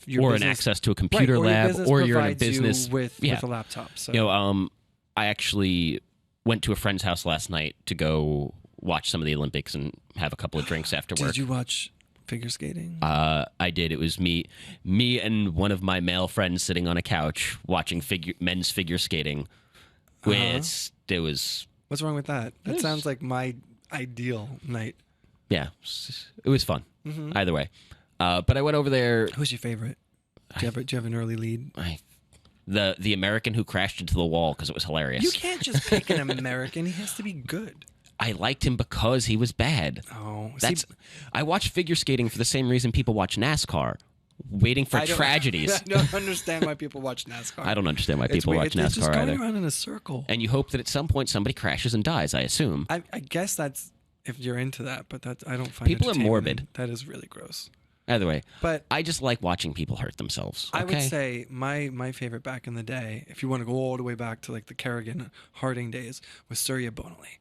Speaker 1: an access to a computer lab, or you're in a business
Speaker 2: with a laptop. So.
Speaker 1: I actually went to a friend's house last night to go watch some of the Olympics and have a couple of drinks after work.
Speaker 2: Did you watch figure skating?
Speaker 1: I did. It was me and one of my male friends sitting on a couch watching men's figure skating. It was.
Speaker 2: What's wrong with that? That sounds like my ideal night.
Speaker 1: Yeah, it was fun. Mm-hmm. Either way. But I went over there.
Speaker 2: Who's your favorite? Do you have an early lead?
Speaker 1: The American who crashed into the wall because it was hilarious.
Speaker 2: You can't just pick an American. He has to be good.
Speaker 1: I liked him because he was bad.
Speaker 2: Oh,
Speaker 1: I watch figure skating for the same reason people watch NASCAR, waiting for tragedies.
Speaker 2: I don't understand why people watch NASCAR.
Speaker 1: I don't understand why people watch NASCAR
Speaker 2: it's just going
Speaker 1: either.
Speaker 2: around in a circle.
Speaker 1: And you hope that at some point somebody crashes and dies, I assume.
Speaker 2: I guess that's if you're into that, but I don't find
Speaker 1: people are morbid.
Speaker 2: That is really gross.
Speaker 1: Either way, but I just like watching people hurt themselves. Okay?
Speaker 2: I would say my favorite back in the day, if you want to go all the way back to like the Kerrigan Harding days, was Surya Bonali.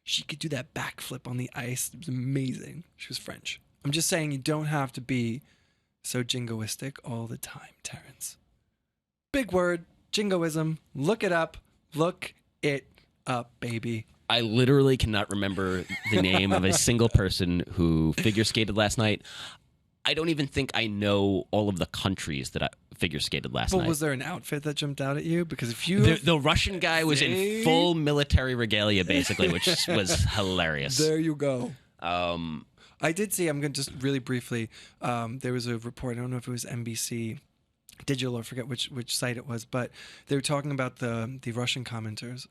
Speaker 2: She could do that backflip on the ice. It was amazing. She was French. I'm just saying you don't have to be so jingoistic all the time, Terrence. Big word, jingoism. Look it up. Look it up, baby.
Speaker 1: I literally cannot remember the name of a single person who figure skated last night. I don't even think I know all of the countries that I figure skated last night.
Speaker 2: Was there an outfit that jumped out at you? Because if you...
Speaker 1: The Russian guy was in full military regalia, basically, which was hilarious.
Speaker 2: There you go. I did see, I'm going to just really briefly, there was a report, I don't know if it was NBC Digital, or I forget which site it was, but they were talking about the Russian commenters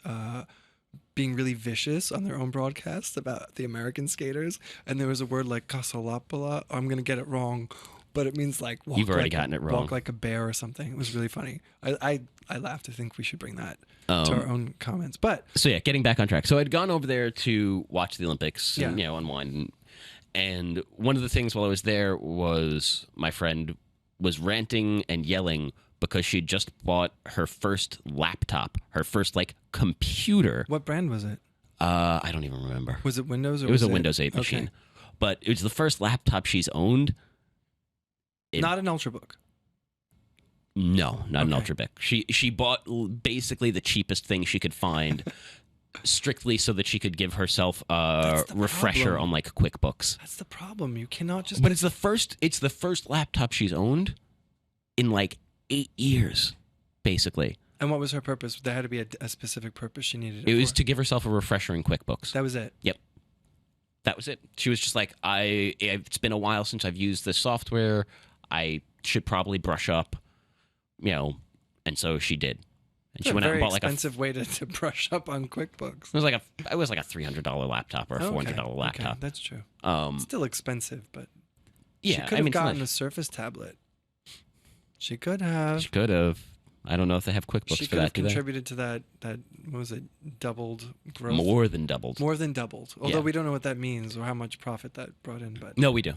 Speaker 2: being really vicious on their own broadcast about the American skaters, and there was a word like kasolapala. I'm going to get it wrong, but it means like
Speaker 1: you've already gotten it wrong.
Speaker 2: Walk like a bear or something. It was really funny. I laughed. I think we should bring that to our own comments. But
Speaker 1: so yeah, getting back on track. So I'd gone over there to watch the Olympics and unwind, and one of the things while I was there was my friend was ranting and yelling because she'd just bought her first laptop, her first computer.
Speaker 2: What brand was it?
Speaker 1: I don't even remember.
Speaker 2: Was it Windows? Or
Speaker 1: it was a Windows 8 machine. but it was the first laptop she's owned.
Speaker 2: Not an Ultrabook.
Speaker 1: No, not an
Speaker 2: Okay.
Speaker 1: Ultrabook. She bought basically the cheapest thing she could find, strictly so that she could give herself a
Speaker 2: That's the
Speaker 1: refresher
Speaker 2: problem.
Speaker 1: on like QuickBooks.
Speaker 2: That's the problem. You cannot just.
Speaker 1: But it's the first laptop she's owned in like 8 years, basically.
Speaker 2: And what was her purpose? There had to be a specific purpose she needed it
Speaker 1: It was
Speaker 2: for.
Speaker 1: to give herself a refresher in QuickBooks.
Speaker 2: That was it.
Speaker 1: Yep. That was it. She was just like, it's been a while since I've used this software. I should probably brush up, and so she did. And she
Speaker 2: It's a
Speaker 1: went out and
Speaker 2: very
Speaker 1: bought like
Speaker 2: expensive way to brush up on QuickBooks.
Speaker 1: it was like a $300 laptop or a $400 laptop.
Speaker 2: Okay, that's true.
Speaker 1: Um,
Speaker 2: Still expensive, but
Speaker 1: yeah,
Speaker 2: she could have
Speaker 1: it's
Speaker 2: gotten
Speaker 1: not-
Speaker 2: a Surface tablet. She could have.
Speaker 1: She could have. I don't know if they have QuickBooks
Speaker 2: She
Speaker 1: for
Speaker 2: could have
Speaker 1: that. Do they?
Speaker 2: contributed to that. What was it? Doubled growth.
Speaker 1: More than doubled.
Speaker 2: More than doubled. Although
Speaker 1: Yeah.
Speaker 2: we don't know what that means or how much profit that brought in. But
Speaker 1: No, we do.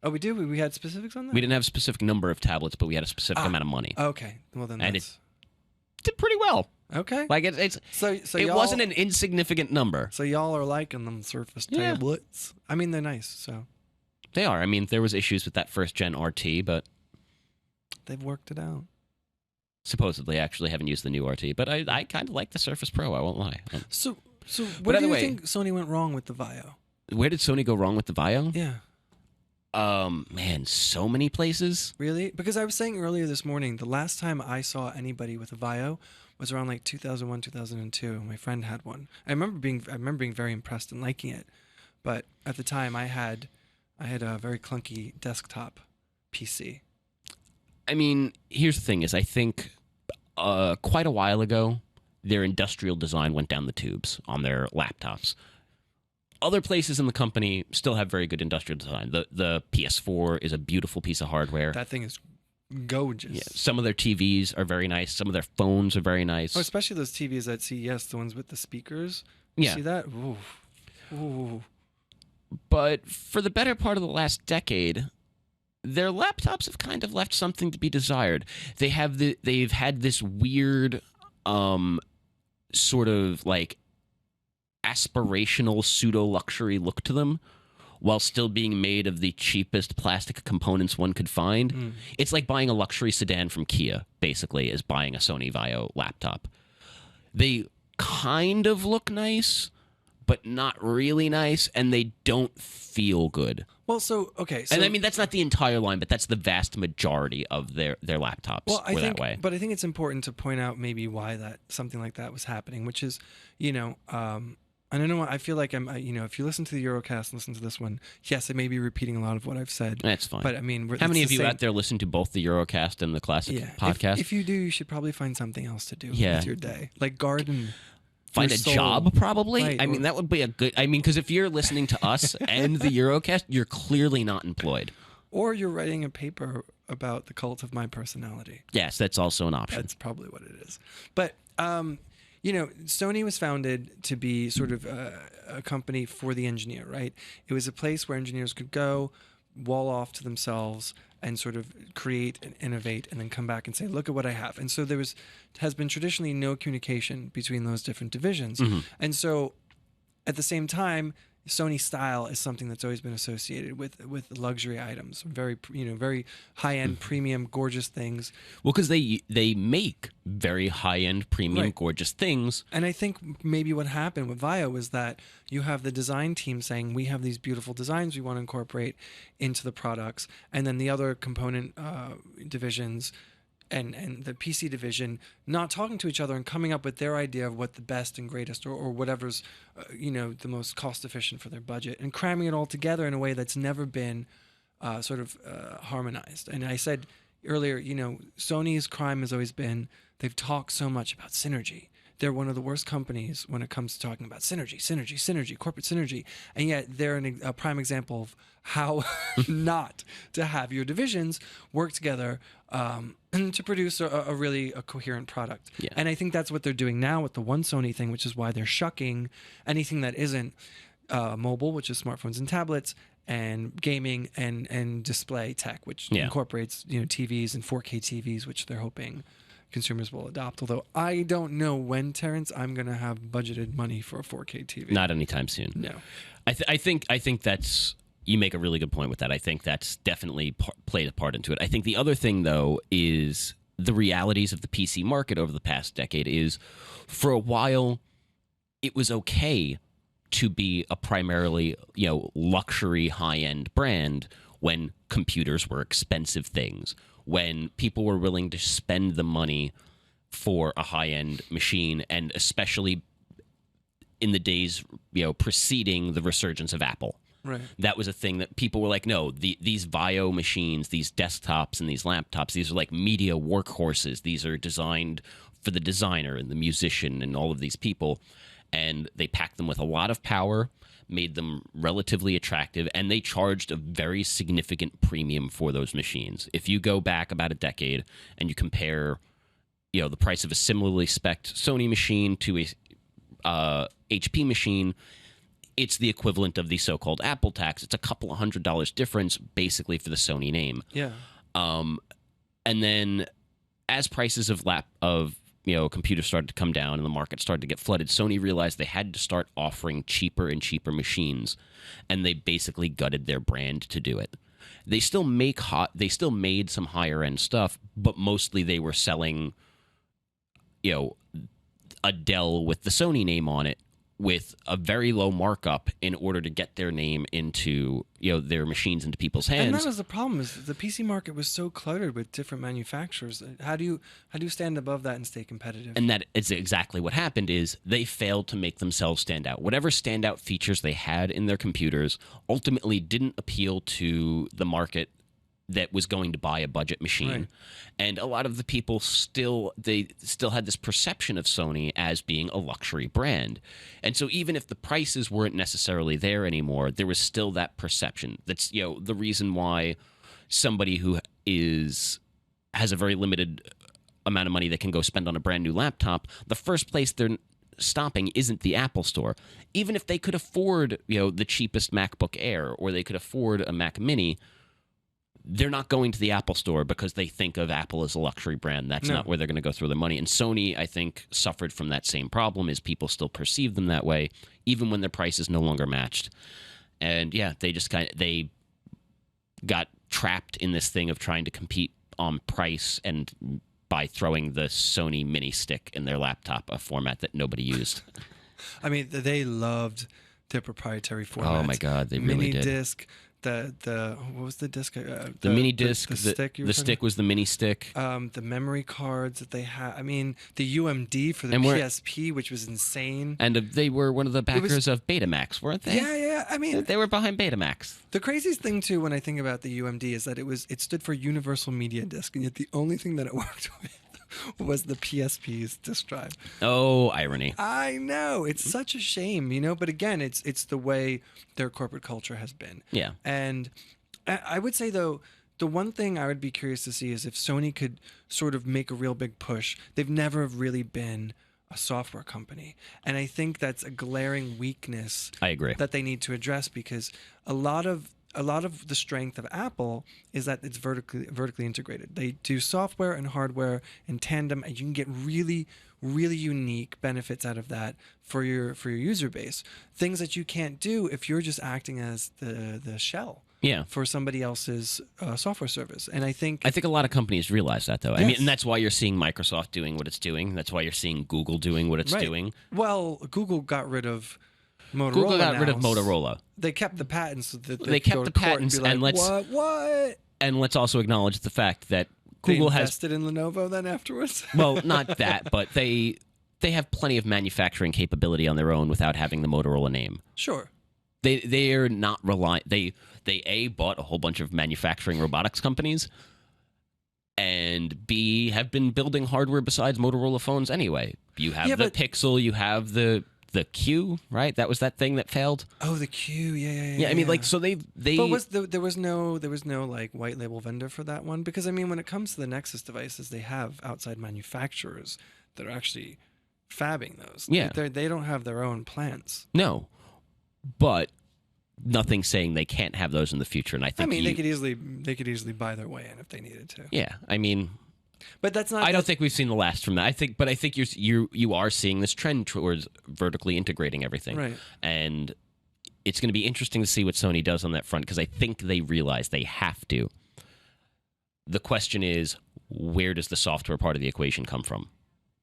Speaker 2: oh, we do. We had specifics on that.
Speaker 1: We didn't have a specific number of tablets, but we had a specific amount of money.
Speaker 2: Okay. Well then,
Speaker 1: And
Speaker 2: that's
Speaker 1: Did pretty well.
Speaker 2: okay.
Speaker 1: Like it's
Speaker 2: So
Speaker 1: it
Speaker 2: y'all,
Speaker 1: wasn't an insignificant number.
Speaker 2: So y'all are liking them Surface
Speaker 1: Yeah.
Speaker 2: tablets. I mean, they're nice. So
Speaker 1: They are. I mean, there was issues with that first gen RT, but
Speaker 2: they've worked it out.
Speaker 1: supposedly, I actually haven't used the new RT. But I kind of like the Surface Pro. I won't lie.
Speaker 2: So where do
Speaker 1: either
Speaker 2: you
Speaker 1: way-
Speaker 2: think Sony went wrong with the Vio?
Speaker 1: Where did Sony go wrong with the Vio?
Speaker 2: Yeah.
Speaker 1: Man, so many places.
Speaker 2: Really? Because I was saying earlier this morning, the last time I saw anybody with a Vio was around like 2001, 2002. My friend had one. I remember being very impressed and liking it. But at the time I had a very clunky desktop PC.
Speaker 1: I mean, here's the thing: is I think quite a while ago, their industrial design went down the tubes on their laptops. Other places in the company still have very good industrial design. The PS4 is a beautiful piece of hardware.
Speaker 2: That thing is gorgeous.
Speaker 1: Yeah, some of their TVs are very nice. Some of their phones are very nice.
Speaker 2: Oh, especially those TVs at CES, the ones with the speakers. You
Speaker 1: Yeah.
Speaker 2: see that? Ooh. Ooh.
Speaker 1: But for the better part of the last decade, their laptops have kind of left something to be desired. They've had this weird sort of like aspirational pseudo luxury look to them, while still being made of the cheapest plastic components one could find. It's like buying a luxury sedan from Kia, basically, is buying a Sony Vaio laptop. They kind of look nice, but not really nice, and they don't feel good.
Speaker 2: Well, so okay, so
Speaker 1: And I mean, that's not the entire line, but that's the vast majority of their laptops
Speaker 2: well, I
Speaker 1: were
Speaker 2: think,
Speaker 1: that way.
Speaker 2: but I think it's important to point out maybe why that something like that was happening, which is, and I know I feel like if you listen to the Eurocast and listen to this one, yes, I may be repeating a lot of what I've said.
Speaker 1: That's fine.
Speaker 2: But I mean,
Speaker 1: How many of you out there listen to both the Eurocast and the Classic
Speaker 2: Yeah,
Speaker 1: podcast?
Speaker 2: If you do, you should probably find something else to do
Speaker 1: Yeah.
Speaker 2: with your day, like garden.
Speaker 1: Find
Speaker 2: your
Speaker 1: a
Speaker 2: soul.
Speaker 1: job, probably.
Speaker 2: Right,
Speaker 1: I mean,
Speaker 2: or-
Speaker 1: that would be a good. I mean, because if you're listening to us and the Eurocast, you're clearly not employed.
Speaker 2: Or you're writing a paper about the cult of my personality.
Speaker 1: Yes, that's also an option.
Speaker 2: That's probably what it is. But Sony was founded to be sort of a company for the engineer, right? It was a place where engineers could go, wall off to themselves, and sort of create and innovate, and then come back and say, "Look at what I have." And so has been traditionally no communication between those different divisions, and so at the same time, Sony style is something that's always been associated with luxury items, very high end, premium, gorgeous things.
Speaker 1: Well, because they make very high end, premium,
Speaker 2: Right.
Speaker 1: gorgeous things.
Speaker 2: And I think maybe what happened with Vio was that you have the design team saying, we have these beautiful designs we want to incorporate into the products. And then the other component divisions and the PC division not talking to each other and coming up with their idea of what the best and greatest or whatever's, the most cost efficient for their budget, and cramming it all together in a way that's never been harmonized. And I said earlier, Sony's crime has always been they've talked so much about synergy. They're one of the worst companies when it comes to talking about synergy, corporate synergy. And yet they're a prime example of how not to have your divisions work together to produce a really coherent product.
Speaker 1: Yeah.
Speaker 2: And I think that's what they're doing now with the One Sony thing, which is why they're shucking anything that isn't mobile, which is smartphones and tablets, and gaming and display tech, which incorporates TVs and 4K TVs, which they're hoping consumers will adopt. Although I don't know when, Terrence, I'm going to have budgeted money for a 4K TV.
Speaker 1: Not anytime soon.
Speaker 2: No.
Speaker 1: I think that's you make a really good point with that. I think that's definitely played a part into it. I think the other thing, though, is the realities of the PC market over the past decade is, for a while, it was okay to be a primarily, luxury high-end brand when computers were expensive things, when people were willing to spend the money for a high-end machine, and especially in the days, preceding the resurgence of Apple.
Speaker 2: Right.
Speaker 1: That was a thing that people were like, no, these VAIO machines, these desktops and these laptops, these are like media workhorses. These are designed for the designer and the musician and all of these people. And they packed them with a lot of power, made them relatively attractive, and they charged a very significant premium for those machines. If you go back about a decade and you compare, the price of a similarly spec'd Sony machine to a HP machine, it's the equivalent of the so-called Apple tax. It's a couple of $100 difference, basically, for the Sony name.
Speaker 2: Yeah.
Speaker 1: And then, as prices of computers started to come down and the market started to get flooded, Sony realized they had to start offering cheaper and cheaper machines, and they basically gutted their brand to do it. They still made some higher end stuff, but mostly they were selling, a Dell with the Sony name on it with a very low markup in order to get their name into, their machines into people's hands.
Speaker 2: And that was the problem, is the PC market was so cluttered with different manufacturers. How do you stand above that and stay competitive?
Speaker 1: And that is exactly what happened, is they failed to make themselves stand out. Whatever standout features they had in their computers ultimately didn't appeal to the market that was going to buy a budget machine.
Speaker 2: Right.
Speaker 1: And a lot of the people still had this perception of Sony as being a luxury brand. And so even if the prices weren't necessarily there anymore, there was still that perception. That's, the reason why somebody who has a very limited amount of money they can go spend on a brand new laptop, the first place they're stopping isn't the Apple Store. Even if they could afford, the cheapest MacBook Air, or they could afford a Mac Mini, they're not going to the Apple Store because they think of Apple as a luxury brand. That's not where they're going to go throw their money. And Sony, I think, suffered from that same problem, is people still perceive them that way, even when their price is no longer matched. And yeah, they got trapped in this thing of trying to compete on price, and by throwing the Sony mini stick in their laptop, a format that nobody used.
Speaker 2: I mean, they loved their proprietary formats.
Speaker 1: Oh my God, they really did.
Speaker 2: Mini disc. What was the disc?
Speaker 1: The mini disc.
Speaker 2: The stick.
Speaker 1: The stick was the mini stick.
Speaker 2: The memory cards that they had. I mean, the UMD for the PSP, which was insane.
Speaker 1: And they were one of the backers of Betamax, weren't they?
Speaker 2: Yeah. I mean,
Speaker 1: they were behind Betamax.
Speaker 2: The craziest thing too, when I think about the UMD, is that it stood for Universal Media Disc, and yet the only thing that it worked with was the PSP's disk drive.
Speaker 1: Oh, irony.
Speaker 2: I know. It's such a shame, but again, it's the way their corporate culture has been.
Speaker 1: Yeah.
Speaker 2: And I would say, though, the one thing I would be curious to see is if Sony could sort of make a real big push. They've never really been a software company, and I think that's a glaring weakness.
Speaker 1: I agree.
Speaker 2: That they need to address, because a lot of the strength of Apple is that it's vertically integrated. They do software and hardware in tandem, and you can get really, really unique benefits out of that for your user base. Things that you can't do if you're just acting as the shell.
Speaker 1: Yeah.
Speaker 2: For somebody else's software service. And I think
Speaker 1: a lot of companies realize that, though.
Speaker 2: Yes.
Speaker 1: I mean, and that's why you're seeing Microsoft doing what it's doing. That's why you're seeing Google doing what it's doing.
Speaker 2: Well, Google got rid of Motorola.
Speaker 1: Google got rid of Motorola.
Speaker 2: They kept the patents.
Speaker 1: They kept the patents, and let's
Speaker 2: what?
Speaker 1: And let's also acknowledge the fact that Google
Speaker 2: they invested in Lenovo then afterwards.
Speaker 1: Well, not that, but they have plenty of manufacturing capability on their own without having the Motorola name.
Speaker 2: Sure.
Speaker 1: They are not reliant. They bought a whole bunch of manufacturing robotics companies, and B, have been building hardware besides Motorola phones anyway. You have the Pixel, you have the Q, right? That was that thing that failed.
Speaker 2: Oh, the Q, yeah.
Speaker 1: Yeah, I mean, like, so they.
Speaker 2: But there was no like white label vendor for that one? Because I mean, when it comes to the Nexus devices, they have outside manufacturers that are actually fabbing those.
Speaker 1: Yeah,
Speaker 2: they don't have their own plants.
Speaker 1: No, but nothing saying they can't have those in the future. And I think
Speaker 2: they could easily buy their way in if they needed to.
Speaker 1: Yeah, I mean.
Speaker 2: But that's not.
Speaker 1: I don't think we've seen the last from that. I think you are seeing this trend towards vertically integrating everything,
Speaker 2: right?
Speaker 1: And it's going to be interesting to see what Sony does on that front because I think they realize they have to. The question is, where does the software part of the equation come from?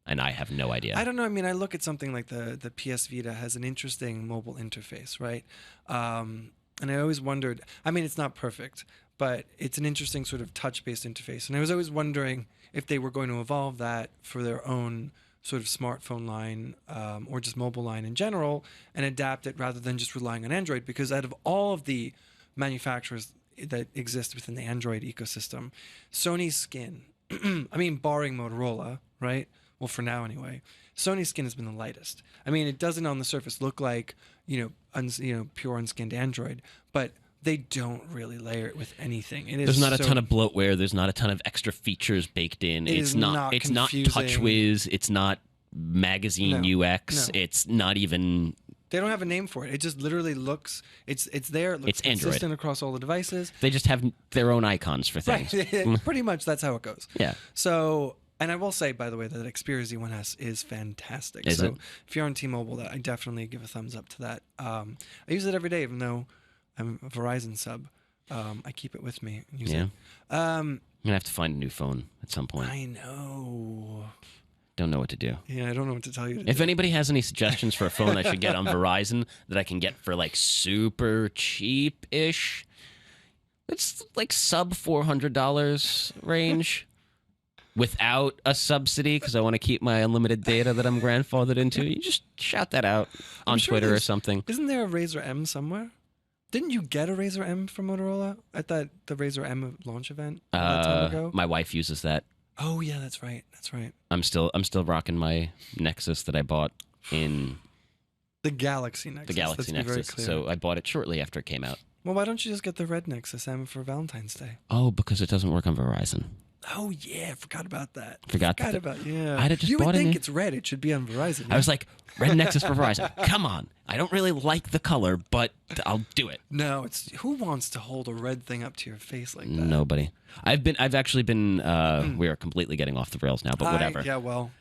Speaker 1: And I have no idea.
Speaker 2: I don't know. I mean, I look at something like the PS Vita has an interesting mobile interface, right? And I always wondered, I mean, it's not perfect, but it's an interesting sort of touch-based interface. And I was always wondering if they were going to evolve that for their own sort of smartphone line or just mobile line in general and adapt it rather than just relying on Android. Because out of all of the manufacturers that exist within the Android ecosystem, Sony's skin, I mean, barring Motorola, right? Well, for now anyway, Sony's skin has been the lightest. I mean, it doesn't on the surface look like, pure unskinned Android, but they don't really layer it with anything.
Speaker 1: There's not a ton of bloatware. There's not a ton of extra features baked in. It's not TouchWiz. It's not magazine UX. No. It's not even.
Speaker 2: They don't have a name for it. It just literally looks. It's there. It looks consistent
Speaker 1: Android.
Speaker 2: Across all the devices.
Speaker 1: They just have their own icons for things.
Speaker 2: Right. Pretty much that's how it goes.
Speaker 1: Yeah.
Speaker 2: So. And I will say, by the way, that Xperia Z1S is fantastic.
Speaker 1: Is it?
Speaker 2: If you're on T-Mobile, I definitely give a thumbs up to that. I use it every day, even though I'm a Verizon sub. I keep it with me and use it.
Speaker 1: I'm gonna have to find a new phone at some point.
Speaker 2: I know.
Speaker 1: Don't know what to do.
Speaker 2: Yeah, I don't know what to tell you.
Speaker 1: If anybody has any suggestions for a phone I should get on Verizon that I can get for like super cheap-ish, it's like sub $400 range. Without a subsidy, because I want to keep my unlimited data that I'm grandfathered into. You just shout that out on Twitter or something.
Speaker 2: Isn't there a Razr M somewhere? Didn't you get a Razr M from Motorola at the Razr M launch event that time ago?
Speaker 1: My wife uses that.
Speaker 2: Oh yeah, that's right. That's right.
Speaker 1: I'm still rocking my Nexus that I bought in
Speaker 2: the Galaxy Nexus.
Speaker 1: The Galaxy Nexus. So I bought it shortly after it came out.
Speaker 2: Well, why don't you just get the red Nexus M for Valentine's Day?
Speaker 1: Oh, because it doesn't work on Verizon.
Speaker 2: Oh yeah, I forgot about that.
Speaker 1: I'd have just
Speaker 2: you
Speaker 1: bought
Speaker 2: would think
Speaker 1: it.
Speaker 2: it's red. It should be on Verizon. Yeah?
Speaker 1: I was like, red Nexus for Verizon. Come on. I don't really like the color, but I'll do it.
Speaker 2: No, it's who wants to hold a red thing up to your face like that?
Speaker 1: Nobody. I've actually been. We are completely getting off the rails now, but whatever.
Speaker 2: Yeah, well.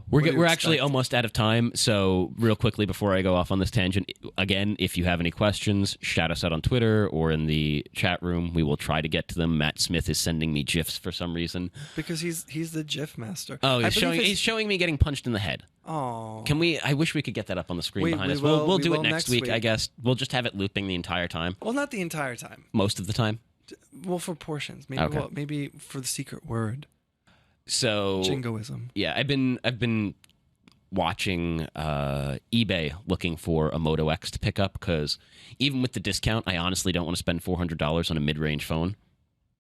Speaker 1: We're actually almost out of time, so real quickly before I go off on this tangent, again, if you have any questions, shout us out on Twitter or in the chat room. We will try to get to them. Matt Smith is sending me GIFs for some reason.
Speaker 2: Because he's the GIF master.
Speaker 1: Oh, he's showing me getting punched in the head.
Speaker 2: Oh.
Speaker 1: Can we? I wish we could get that up on the screen behind us. We'll do it next week, I guess. We'll just have it looping the entire time.
Speaker 2: Well, not the entire time.
Speaker 1: Most of the time.
Speaker 2: Well, for portions, maybe.
Speaker 1: Okay.
Speaker 2: Well, maybe for the secret word.
Speaker 1: So
Speaker 2: jingoism.
Speaker 1: Yeah, I've been watching eBay looking for a Moto X to pick up because even with the discount, I honestly don't want to spend $400 on a mid-range phone.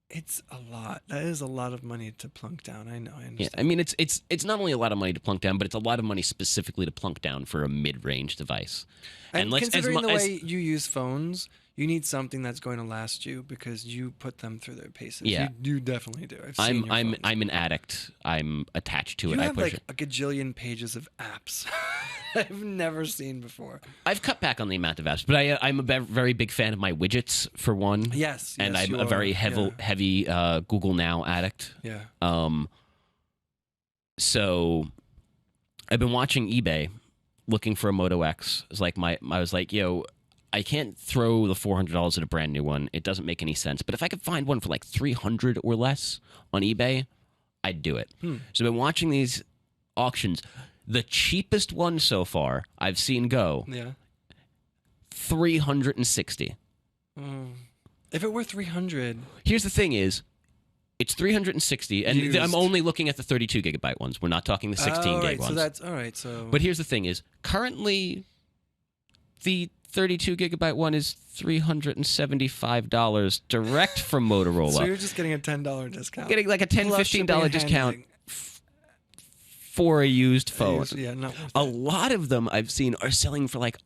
Speaker 2: It's a lot. That is a lot of money to plunk down. I know. I understand.
Speaker 1: Yeah, I mean it's not only a lot of money to plunk down, but it's a lot of money specifically to plunk down for a mid-range device.
Speaker 2: And considering the way you use phones, you need something that's going to last you because you put them through their paces.
Speaker 1: Yeah,
Speaker 2: you definitely do.
Speaker 1: I'm an addict. I'm attached to it.
Speaker 2: You have like a gajillion pages of apps I've never seen before.
Speaker 1: I've cut back on the amount of apps, but I'm a very big fan of my widgets for one.
Speaker 2: Yes,
Speaker 1: and I'm a very heavy Google Now addict.
Speaker 2: Yeah.
Speaker 1: So I've been watching eBay, looking for a Moto X. It's like I was like, yo, I can't throw the $400 at a brand new one. It doesn't make any sense. But if I could find one for like $300 or less on eBay, I'd do it. So I've been watching these auctions. The cheapest one so far I've seen go, $360.
Speaker 2: If it were $300,
Speaker 1: here's the thing: is it's $360, and I'm only looking at the 32 gigabyte ones. We're not talking the 16 gig ones.
Speaker 2: So that's all right. So,
Speaker 1: but here's the thing: is currently the 32 gigabyte one is $375 direct from Motorola.
Speaker 2: So you're just getting a $10 discount.
Speaker 1: Getting like a $10, $15 discount for a used phone.
Speaker 2: Yeah, not worth
Speaker 1: a lot of them I've seen are selling for like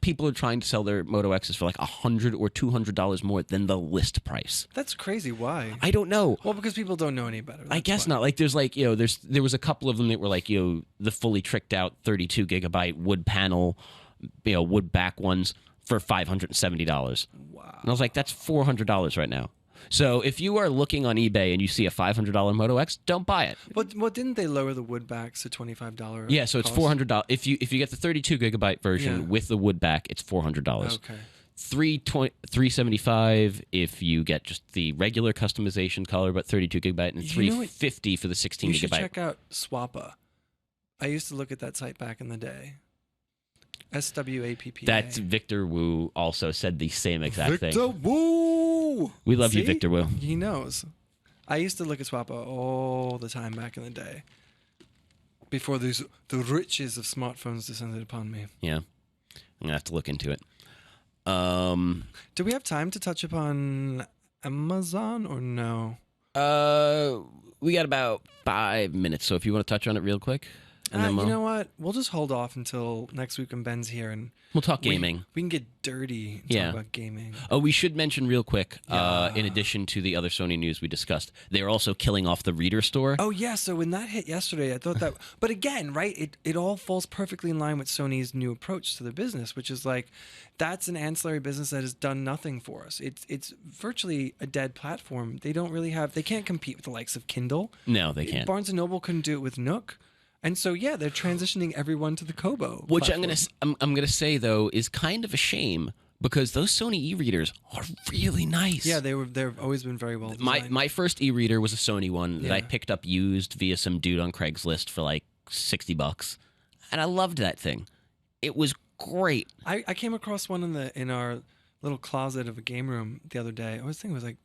Speaker 1: people are trying to sell their Moto X's for like $100 or $200 more than the list price.
Speaker 2: That's crazy. Why?
Speaker 1: I don't know.
Speaker 2: Well, because people don't know any better.
Speaker 1: I guess not. Like there's like there was a couple of them that were like the fully tricked out 32 gigabyte wood panel, wood back ones for $570.
Speaker 2: Wow.
Speaker 1: And I was like, that's $400 right now. So if you are looking on eBay and you see a $500 Moto X, don't buy it.
Speaker 2: What didn't they lower the wood backs to $25?
Speaker 1: Yeah, so it's $400. If you get the 32 gigabyte version with the wood back, it's $400.
Speaker 2: Okay.
Speaker 1: $375 if you get just the regular customization color, but 32 gigabyte, and $350 for the 16
Speaker 2: gigabyte.
Speaker 1: You
Speaker 2: should check out Swappa. I used to look at that site back in the day. SWAPPA.
Speaker 1: That's Victor Wu also said the same exact thing.
Speaker 2: Victor Wu!
Speaker 1: We love you, Victor Wu.
Speaker 2: He knows. I used to look at Swappa all the time back in the day. Before the riches of smartphones descended upon me.
Speaker 1: Yeah. I'm going to have to look into it.
Speaker 2: Do we have time to touch upon Amazon or no?
Speaker 1: We got about 5 minutes, so if you want to touch on it real quick. And then
Speaker 2: you know what? We'll just hold off until next week when Ben's here, and
Speaker 1: we'll talk gaming.
Speaker 2: We can get dirty and talk about gaming.
Speaker 1: Oh, we should mention real quick, in addition to the other Sony news we discussed, they're also killing off the Reader Store.
Speaker 2: Oh, yeah. So when that hit yesterday, I thought that... But again, right, it all falls perfectly in line with Sony's new approach to the business, which is like, that's an ancillary business that has done nothing for us. It's virtually a dead platform. They don't really have... They can't compete with the likes of Kindle.
Speaker 1: No, they can't.
Speaker 2: Barnes & Noble couldn't do it with Nook. And so, yeah, they're transitioning everyone to the Kobo
Speaker 1: Which
Speaker 2: platform.
Speaker 1: I'm gonna say, though, is kind of a shame because those Sony e-readers are really nice.
Speaker 2: Yeah, they've always been very well designed.
Speaker 1: My first e-reader was a Sony one that I picked up used via some dude on Craigslist for like $60, and I loved that thing. It was great.
Speaker 2: I came across one in our little closet of a game room the other day. I was thinking it was like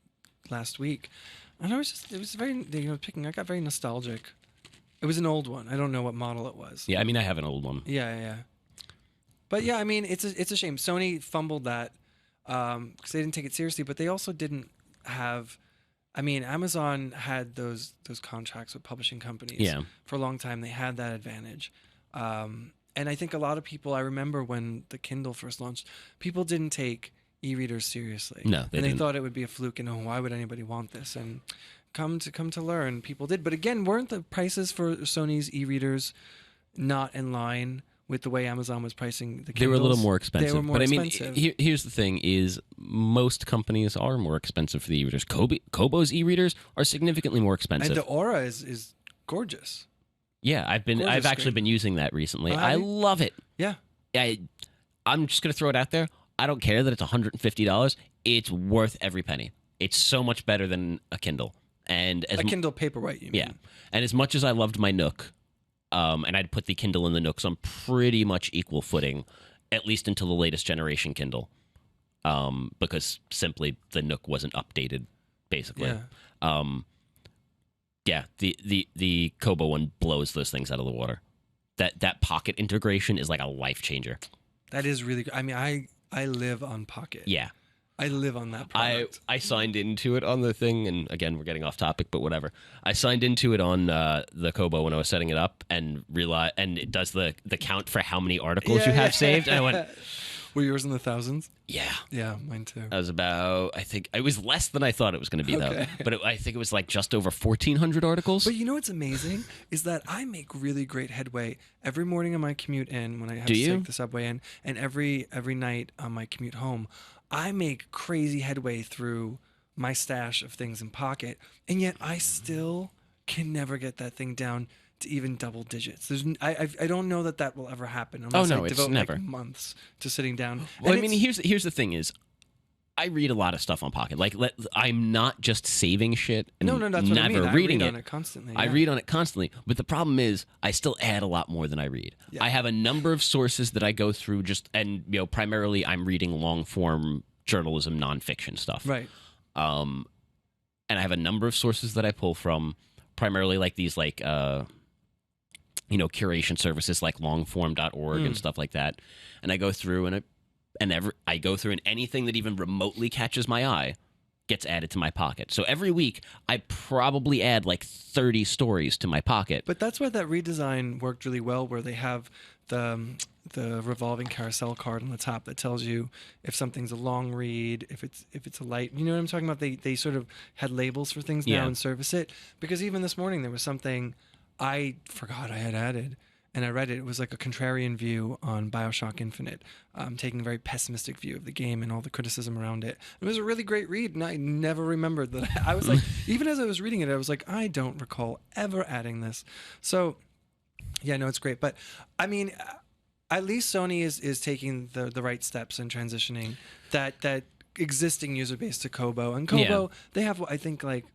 Speaker 2: last week, and it was very I got very nostalgic. It was an old one. I don't know what model it was.
Speaker 1: Yeah, I mean, I have an old one.
Speaker 2: Yeah. But yeah, I mean, it's a shame. Sony fumbled that because they didn't take it seriously, but they also didn't have... I mean, Amazon had those contracts with publishing companies for a long time. They had that advantage. And I think a lot of people... I remember when the Kindle first launched, people didn't take e-readers seriously.
Speaker 1: No, they didn't.
Speaker 2: They thought it would be a fluke, and why would anybody want this? And... Come to learn, people did. But again, weren't the prices for Sony's e-readers not in line with the way Amazon was pricing the Kindles?
Speaker 1: They were a little more expensive.
Speaker 2: They were more expensive.
Speaker 1: I mean, here's the thing: is most companies are more expensive for the e-readers. Kobo's e-readers are significantly more expensive.
Speaker 2: And the Aura is gorgeous.
Speaker 1: Yeah, I've actually been using that recently. I love it.
Speaker 2: Yeah.
Speaker 1: I'm just gonna throw it out there. I don't care that it's $150. It's worth every penny. It's so much better than a Kindle. And as
Speaker 2: a Kindle Paperwhite, you mean?
Speaker 1: Yeah. And as much as I loved my Nook, and I'd put the Kindle in the Nooks on pretty much equal footing, at least until the latest generation Kindle, because simply the Nook wasn't updated, basically.
Speaker 2: Yeah.
Speaker 1: The Kobo one blows those things out of the water. That Pocket integration is like a life changer.
Speaker 2: That is really good. I mean, I live on Pocket.
Speaker 1: Yeah.
Speaker 2: I live on that product.
Speaker 1: I signed into it on the thing, and again, we're getting off topic, but whatever. I signed into it on the Kobo when I was setting it up, and it does the count for how many articles you have saved. And I went,
Speaker 2: were yours in the thousands?
Speaker 1: Yeah.
Speaker 2: Yeah, mine too.
Speaker 1: I was about, I think, it was less than I thought it was going to be, though. But I think it was like just over 1,400 articles.
Speaker 2: But you know what's amazing is that I make really great headway every morning on my commute in when I have to take the subway in, and every night on my commute home. I make crazy headway through my stash of things in Pocket, and yet I still can never get that thing down to even double digits. I don't know that will ever happen unless I devote
Speaker 1: never.
Speaker 2: like months to sitting down.
Speaker 1: Well, I mean, here's the thing is, I read a lot of stuff on Pocket. Like, I'm not just saving shit and
Speaker 2: that's what I mean.
Speaker 1: reading
Speaker 2: I read on it constantly.
Speaker 1: I read on it constantly, but the problem is I still add a lot more than I read. Yeah. I have a number of sources that I go through primarily I'm reading long form journalism, nonfiction stuff.
Speaker 2: Right.
Speaker 1: And I have a number of sources that I pull from, primarily like these curation services like longform.org and stuff like that. And I go through and anything that even remotely catches my eye gets added to my Pocket. So every week I probably add like 30 stories to my Pocket.
Speaker 2: But that's why that redesign worked really well, where they have the revolving carousel card on the top that tells you if something's a long read, if it's a light. You know what I'm talking about? They sort of had labels for things now and service it. Because even this morning there was something I forgot I had added, and I read it. It was like a contrarian view on BioShock Infinite, taking a very pessimistic view of the game and all the criticism around it. It was a really great read, and I never remembered that. I was like, even as I was reading it, I was like, I don't recall ever adding this. So, yeah, no, it's great. But I mean, at least Sony is taking the right steps in transitioning that existing user base to Kobo. And Kobo, they have, I think, like,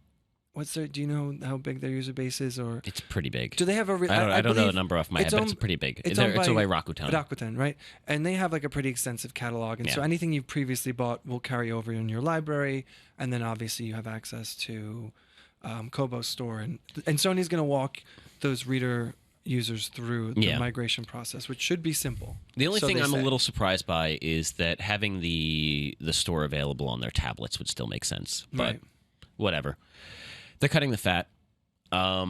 Speaker 2: do you know how big their user base is? Or
Speaker 1: It's pretty big.
Speaker 2: do they have a?
Speaker 1: I don't know the number off my head, but it's pretty big. It's owned by Rakuten.
Speaker 2: Rakuten, right? And they have like a pretty extensive catalog, and so anything you've previously bought will carry over in your library, and then obviously you have access to Kobo's store, and Sony's going to walk those reader users through the migration process, which should be simple.
Speaker 1: The only thing I'm a little surprised by is that having the store available on their tablets would still make sense, but whatever. They're cutting the fat. I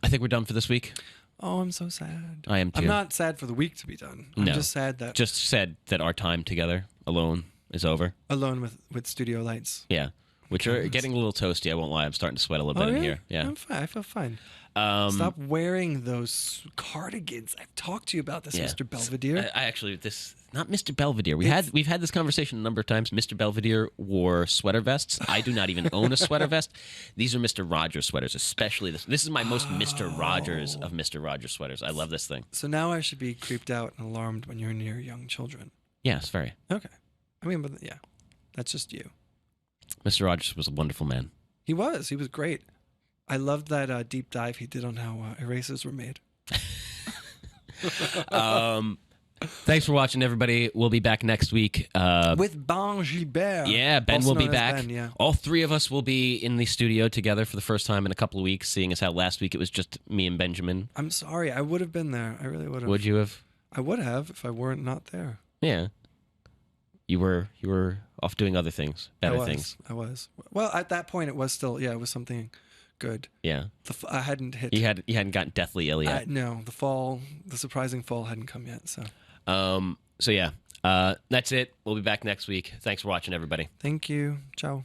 Speaker 1: think we're done for this week.
Speaker 2: Oh, I'm so sad.
Speaker 1: I am too.
Speaker 2: I'm not sad for the week to be done. I'm just sad that...
Speaker 1: Just sad that our time together alone is over.
Speaker 2: Alone with studio lights.
Speaker 1: Yeah. Which are getting a little toasty, I won't lie. I'm starting to sweat a little bit in here. Yeah.
Speaker 2: I'm fine. I feel fine. Stop wearing those cardigans. I've talked to you about this, Mr. Belvedere.
Speaker 1: I actually, not Mr. Belvedere. We've had this conversation a number of times. Mr. Belvedere wore sweater vests. I do not even own a sweater vest. These are Mr. Rogers sweaters, especially this. This is my most Mr. Rogers of Mr. Rogers sweaters. I love this thing.
Speaker 2: So now I should be creeped out and alarmed when you're near young children.
Speaker 1: Yes, very.
Speaker 2: Okay. I mean, but yeah, that's just you.
Speaker 1: Mr. Rogers was a wonderful man.
Speaker 2: He was great. I loved that deep dive he did on how erasers were made.
Speaker 1: Thanks for watching, everybody. We'll be back next week.
Speaker 2: With Ben Gilbert.
Speaker 1: Yeah, Ben will be back.
Speaker 2: Ben, yeah.
Speaker 1: All three of us will be in the studio together for the first time in a couple of weeks, seeing as how last week it was just me and Benjamin.
Speaker 2: I'm sorry. I would have been there. I really would have.
Speaker 1: Would you have?
Speaker 2: I would have if I weren't not there.
Speaker 1: Yeah. You were off doing other things, better things.
Speaker 2: I was. Well, at that point, it was still, it was something good.
Speaker 1: Yeah.
Speaker 2: I hadn't hit.
Speaker 1: You hadn't gotten deathly ill yet.
Speaker 2: No, the surprising fall hadn't come yet. So.
Speaker 1: So yeah, that's it. We'll be back next week. Thanks for watching, everybody.
Speaker 2: Thank you. Ciao.